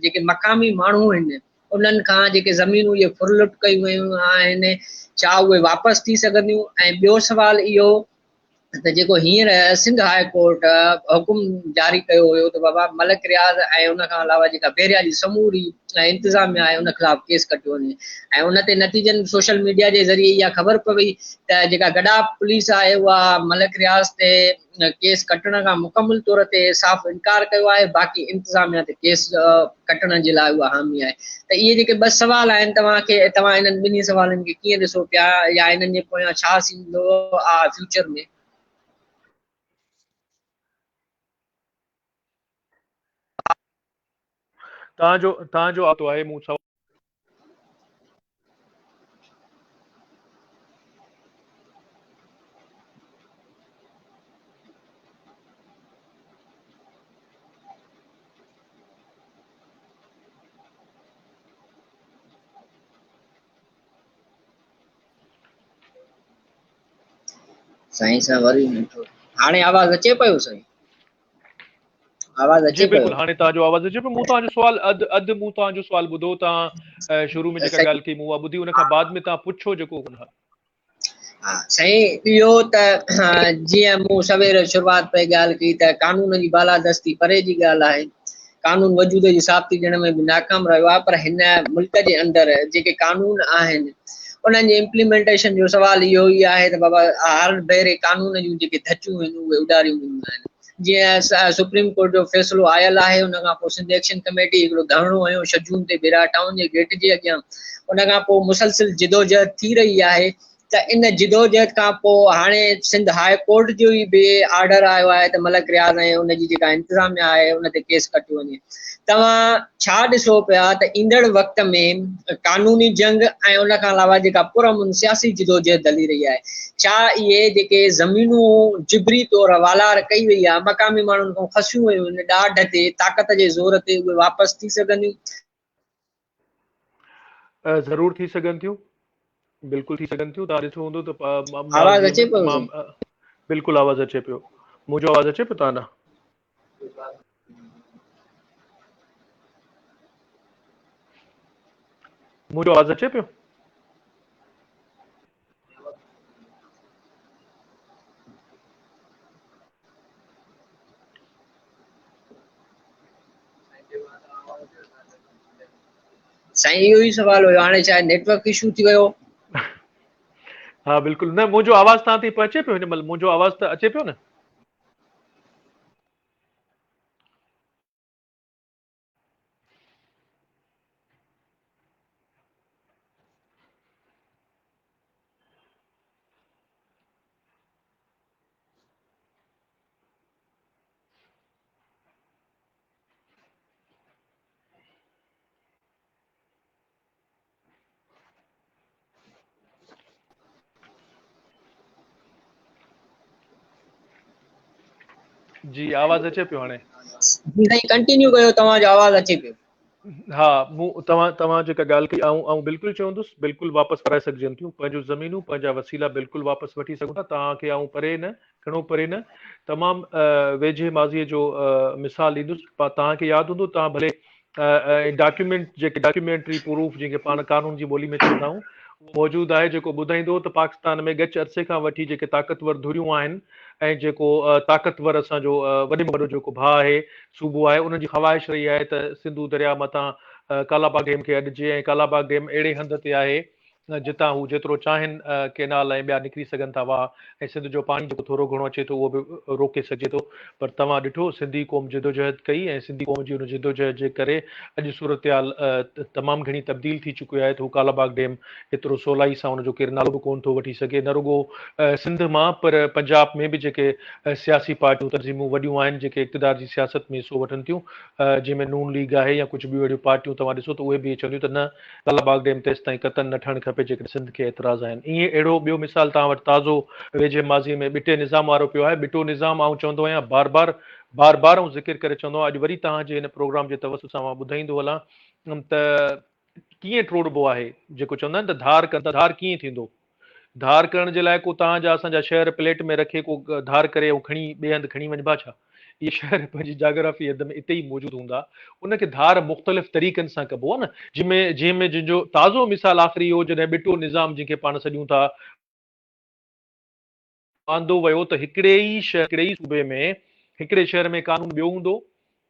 जेके मक़ामी माण्हू आहिनि उन्हनि खां जेके ज़मीनूं इहे फुरलुट कयूं वयूं आहिनि छा उहे वापसि थी सघंदियूं? ऐं ॿियो सवाल इहो त जेको हींअर सिंध हाई कोर्ट हुकुम जारी कयो हुयो त बाबा मलिक रियाज़ ऐं उन खां अलावा जेका बेरिया जी समूरी इंतिज़ामिया आहे उन ख़िलाफ़ केस कटियो वञे, ऐं उन ते नतीजनि सोशल मीडिया जे ज़रिए इहा ख़बर पई त जेका गॾा पुलिस आहे उहा मलिक रियाज़ ते केस कटण खां मुकमिल तौर ते साफ़ इनकार कयो आहे, बाक़ी इंतिज़ामिया ते केस कटण जे लाइ उहा हामी आहे। त इहे जेके ॿ सवाल आहिनि तव्हां इन्हनि ॿिन्ही सवालनि खे कीअं ॾिसो पिया या इन्हनि जे पोयां छा थींदो फ्यूचर में? तव्हांजो आतो आहे मूं सवाल साईं सां वरी हाणे आवाज़ अचे पियो? साईं आवाज़ जी अचे पियो? बिल्कुलु, हाणे तव्हांजो आवाज़ अचे पियो। मूं तव्हांजो सुवाल अधु मूं तव्हांजो सुवाल ॿुधो, तव्हां शुरू में जेका ॻाल्हि कई मूं उहा ॿुधी, उन खां बाद में तव्हां पुछो जेको हा साईं, इहो त जीअं मूं सवेर शुरूआत पे ॻाल्हि कई त कानून जी बालादस्ती परे जी ॻाल्हि आहे, कानून वजूद जी साबिती ॾियण में बि नाकाम रहियो आहे, पर हिन मुल्क जे अंदरि जेके कानून आहिनि उन्हनि जे इम्प्लीमेंटेशन जो सवाल इहो ई आहे त बाबा हर भेरे कानून जूं जेके धचियूं आहिनि उहे उॾारियूं वेंदियूं आहिनि। जीअं सुप्रीम कोर्ट जो फ़ैसिलो आयल आहे, उन खां पोइ सिंध एक्शन कमेटी हिकिड़ो धरणो हुयो 6 जून ते बेरिया टाउन जे गेट जे अॻियां, उन खां पोइ मुसलसिल जिदोजहद थी रही आहे त इन जिदोजहद खां पोइ हाणे सिंध हाई कोर्ट जो ई बि आर्डर आयो आहे त मलिक रियाज़ ऐं उनजी जेका इंतिज़ामिया आहे उन ते केस कटियो वञे। तव्हां छा ॾिसो पिया त ईंदड़ वक़्त में कानूनी जंग ऐं उन खां अलावा जेका पुरअमन सियासी जिदोजहद हली रही आहे, छा इहे जेके ज़मीनूं जिबरी तौर हवालार कई वई आहे, मक़ामी माण्हुनि खां फसियूं वयूं आहिनि ॾाढ ते ताक़त जे ज़ोर ते, उहे वापसि थी सघंदियूं? ज़रूर थी सघनि थियूं, बिल्कुलु थी सघनि थियूं। तव्हां ॾिठो हूंदो त आवाज़ माज़ीअ अचे में पियो? तमामु बिल्कुलु आवाज़ अचे पियो। मुंहिंजो आवाज़ अचे पियो तव्हां ॾांहुं? मुंहिंजो आवाज़ अचे पियो? साईं इहो ई सुवाल हुयो, हाणे छा नेटवर्क इशू थी वियो? हाँ बिल्कुलु, न मुंहिंजो आवाज़ तव्हां ताईं अचे पियो हिन महिल? मुंहिंजो आवाज़ त अचे पियो न? जी आवाज़ अचे पियो हाणे? जी साईं कंटिन्यू कयो, तव्हांजो आवाज़ अचे पियो। हा, तव्हां जेका ॻाल्हि कई, आऊं बिल्कुलु चवंदुसि, बिल्कुलु वापसि कराए सघिजनि थियूं पंहिंजूं ज़मीनूं, पंहिंजा वसीला बिल्कुलु वापसि वठी सघूं था। तव्हांखे आऊं परे न, घणो परे न, तमामु वेझे माज़ीअ जो मिसाल ॾींदुसि। तव्हांखे यादि हूंदो, तव्हां भले डॉक्यूमेंट, जेके डॉक्यूमेंट्री प्रूफ जेके पाण कानून जी ॿोली में चवंदा आहियूं, मौजूदु आहे, जेको ॿुधाईंदो त पाकिस्तान में ॻच अरसे खां वठी जेके ताक़तवर धुरियूं आहिनि ऐं जेको ताक़तवर असांजो वॾे में वॾो जेको भाउ आहे, सूबो आहे, उनजी ख़्वाहिश रही आहे त सिंधू दरिया मथां कालाबाग डैम खे अॾिजे, ऐं कालाबाग डैम अहिड़े हंध ते आहे जितां हू जेतिरो चाहिनि केनाल ऐं ॿिया निकिरी सघनि था वाह, ऐं सिंध जो पाणी जेको थोरो घणो अचे थो उहो बि रोके सघे थो। पर तव्हां ॾिठो, सिंधी क़ौम जिदोजहद कई, ऐं सिंधी क़ौम जी उन जिदोजहद जे करे अॼु सूरत हाल तमामु घणी तब्दील थी चुकी आहे। त हू कालाबाग डैम एतिरो सवलाई सां उनजो केरु नालो बि कोन थो वठी सघे, न रुगो सिंध मां, पर पंजाब में बि जेके सियासी पार्टियूं तंज़ीमूं वॾियूं आहिनि जेके इक़्तिदार जी सियासत में हिसो वठनि थियूं, जंहिंमें नून लीग आहे या कुझु ॿियूं अहिड़ियूं पार्टियूं तव्हां ॾिसो त उहे बि चवंदियूं त न, कालाबाग डैम तेसि ताईं क़तन न ठहणु खपे जेकॾहिं सिंध खे एतिराज़ आहिनि। ईअं अहिड़ो ॿियो मिसाल तव्हां वटि ताज़ो वेझे माज़ीअ में बिटे निज़ाम वारो पियो आहे। बिटो निज़ाम आऊं चवंदो आहियां, बार बार ऐं ज़िक्र करे चवंदो आहियां, अॼु वरी तव्हांजे हिन प्रोग्राम जे तवसु सां मां ॿुधाईंदो हलां त कीअं टोड़बो आहे, जेको चवंदा आहिनि त धार कंदा, धार कीअं थींदो? धार करण जे लाइ को तव्हांजा असांजा शहर प्लेट में रखे को धार करे ऐं खणी ॿिए हंधि खणी वञिबा छा? इहे शहर पंहिंजी जाग्राफी हद में इते ई मौजूदु हूंदा। उनखे धार मुख़्तलिफ़ तरीक़नि सां कबो आहे न, जंहिंमें जंहिंजो ताज़ो मिसाल आख़िरी हो, जॾहिं बिटो निज़ाम जंहिंखे पाण सॾियूं था, आंदो वियो त हिकिड़े ई सूबे में, हिकिड़े शहर में कानून ॿियो हूंदो,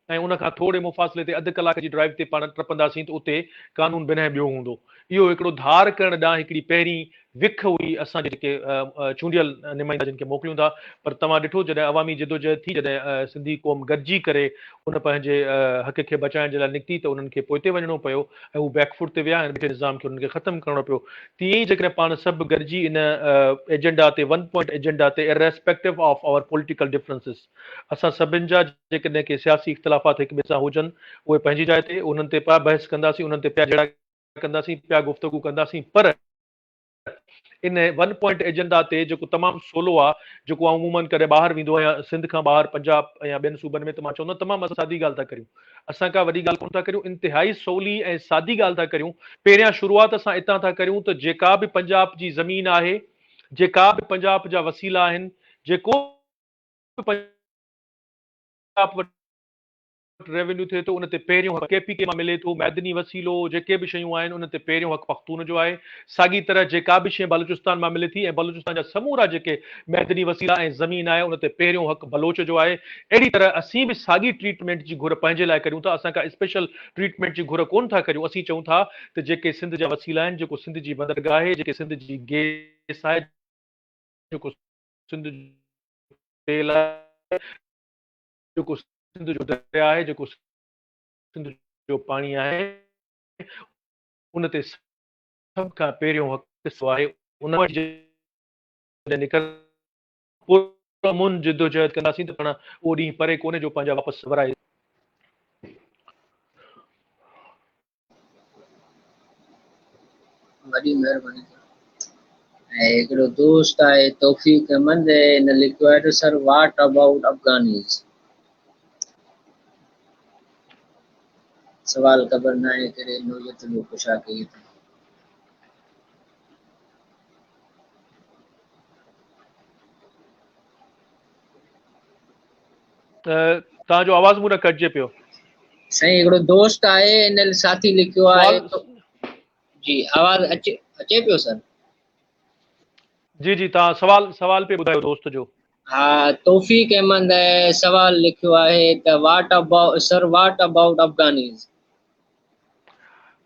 ऐं उनखां थोरे मुफ़ासिले ते अधु कलाक जी ड्राइव ते पाण टपंदासीं त उते कानून बिना ॿियो हूंदो। इहो हिकिड़ो धार करण ॾांहुं हिकिड़ी पहिरीं विख हुई असांजे जेके चूंडियल नुमाइंदा जिन खे मोकिलियूं था। पर तव्हां ॾिठो, जॾहिं अवामी जिदोजहद थी, जॾहिं सिंधी क़ौम गॾिजी करे उन पंहिंजे हक़ खे बचाइण जे लाइ निकिती, त उन्हनि खे पोइते वञिणो पियो ऐं हू बैकफुट ते विया ऐं ॿिटे निज़ाम खे उन्हनि खे ख़तमु करिणो पियो। तीअं ई जेकॾहिं पाण सभु गॾिजी इन एजेंडा ते, वन पॉइंट एजेंडा ते, irrespective of our political differences, असां सभिनि जा जेकॾहिं के सियासी इख़्तिलाफ़ात हिक ॿिए सां हुजनि, उहे पंहिंजी जाइ ते, उन्हनि ते पिया बहस कंदासीं, उन्हनि ते पिया जहिड़ा कंदासीं, पिया गुफ़्तगू कंदासीं। पर इन वन पॉइंट एजेंडा ते जेको तमामु सोलो आहे, जेको आउं अमूमन कॾहिं ॿाहिरि वेंदो आहियां, सिंध खां ॿाहिरि पंजाब या ॿियनि सूबनि में, त मां चवंदो तमामु असां सादी ॻाल्हि था करियूं। असां का वॾी ॻाल्हि कोन था करियूं, इंतिहाई सवली ऐं सादी ॻाल्हि था करियूं। पहिरियां शुरूआत असां इतां था करियूं त जेका बि पंजाब जी ज़मीन आहे, जेका बि पंजाब जा वसीला आहिनि, जेको बि पंजाब वटि रेवेन्यू थिए थो, उन ते पहिरियों हक़ KPK मां मिले थो, मैदनी वसीलो, जेके बि शयूं आहिनि उन ते पहिरियों हक़ पख्तून जो आहे। साॻी तरह जेका बि शइ बलूचिस्तान मां मिले थी, ऐं बलूचिस्तान जा समूरा जेके मैदनी वसीला ऐं ज़मीन आहे, उन ते पहिरियों हक़ बलोच जो आहे। अहिड़ी तरह असीं बि साॻी ट्रीटमेंट जी घुर पंहिंजे लाइ करियूं था। असां का स्पेशल ट्रीटमेंट जी घुर कोन था करियूं। असीं चऊं था त जेके सिंध जा वसीला आहिनि, जेको सिंध जी बंदरगाह आहे, जेके सिंध जी गैस आहे, जेको सिंध तेल आहे, जेको सिंध जो दरिया आहे, जेको सिंध जो पाणी आहे, उन ते सभ खां पहिरियों हक़ हिसो आहे। उन वटि निकल पुरअमन जिदोजहद कंदासीं त पाण उहो ॾींहुं परे कोन्हे जो पंहिंजा वापसि वराए। वॾी महिरबानी। ऐं हिकिड़ो दोस्त आहे तौफ़ीक अहमद, हिन लिखियो आहे त सर व्हाट अबाउट अफगानीज़। सवाल ख़बर न आहे कहिड़े नौयत जो पुछा कई। तव्हांजो आवाज़ मूं न कटिजे पियो। साईं हिकिड़ो दोस्त आहे, हिन साथी लिखियो आहे सुवाल, तो जी आवाज़ अचे पियो सर? जी जी, तव्हां सवाल पे ॿुधायो दोस्त जो। हा, तौफ़ीक अहमद सवाल लिखियो आहे त व्हाट अबाउट अफगानीज़।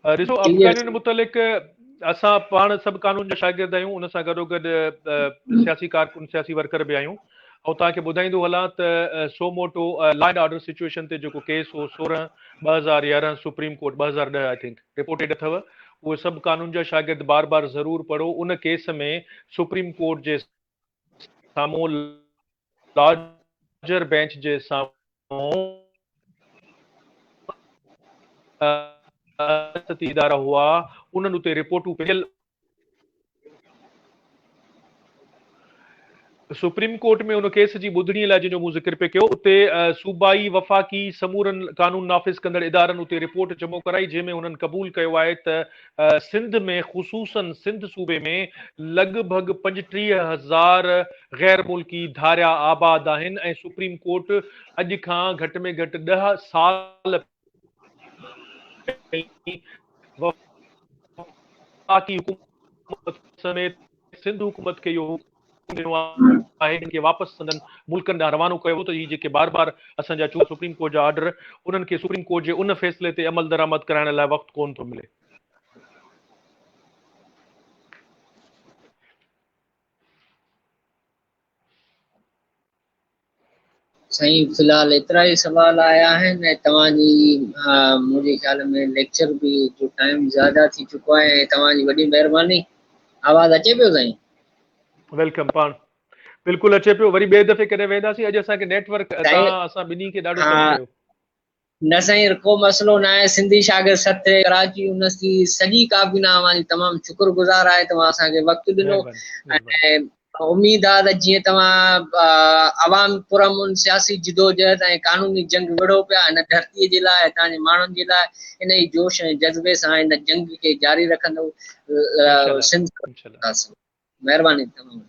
ॾिसो क्लियर अफ़गानियुनि मुतलिक़ असां पाण सभु कानून जा शागिर्द आहियूं, उन सां गॾोगॾु सियासी कारकुन सियासी वर्कर बि आहियूं। ऐं तव्हांखे ॿुधाईंदो हलां त सो मोटो लॉ एंड ऑर्डर सिचुएशन ते जेको केस हो 16/2011 supreme court 2010 I think reported अथव, उहे सभु कानून जा शागिर्द बार बार ज़रूरु पढ़ो। उन केस में सुप्रीम कोर्ट जे साम्हूं लार्जर बेंच जे साम्हूं इदारा हुआ, उन्हनि उते रिपोर्टूं पियल सुप्रीम कोर्ट में उन केस जी ॿुधणीअ लाइ जंहिंजो मूं ज़िक्र पे कयो, उते सूबाई वफ़ाक़ी समूरनि कानून नाफ़िज़ कंदड़ इदारनि उते रिपोर्ट जमो कराई, जंहिंमें उन्हनि क़बूल कयो आहे त सिंध में ख़ुसूसन सिंध सूबे में लॻभॻि 35,000 गैर मुल्की धारिया आबाद आहिनि ऐं सुप्रीम कोर्ट अॼु खां घटि में घटि 10 साल वफ़ाक़ी हुकूमत समेत सिंध हुकूमत खे इहो खे वापसि संदन मुल्कनि ॾांहुं रवानो कयो त हीअ जेके बार बार असांजा सुप्रीम कोर्ट जा ऑर्डर, उन्हनि खे सुप्रीम कोर्ट जे उन फ़ैसिले ते अमल दरामद कराइण लाइ वक़्तु कोन थो मिले। साईं फिलहाल एतिरा ई सवाल आया आहिनि। तव्हांजी मुंहिंजे ख्याल में लेक्चर भी जो टाइम ज़्यादा थी चुको आहे ऐं तव्हांजी वॾी महिरबानी। आवाज़ अचे पियो साईं? वेलकम पाण बिल्कुलु अचे पियो। वरी ॿिए दफ़े कॾहिं वेंदासीं। अॼु असांखे नेटवर्क तव्हां असां ॿिन्ही खे ॾाढो तंग कयो। न साईं, को मसलो न आहे। सिंधी शागिर्द सथ कराची यूनिवर्सिटी सॼी काबीना अवांजी तमामु शुक्रगुज़ार आहे। तव्हां असांखे वक़्तु ॾिनो ऐं उम्मीद आहे त जीअं तव्हां अवाम पुरअमन सियासी जिदोजहद ऐं कानूनी जंग विढ़ो पिया हिन धरतीअ जे लाइ, तव्हांजे माण्हुनि जे लाइ, इन ई जोश ऐं जज़्बे सां हिन जंग खे जारी रखंदो। सिंध महिरबानी तमामु।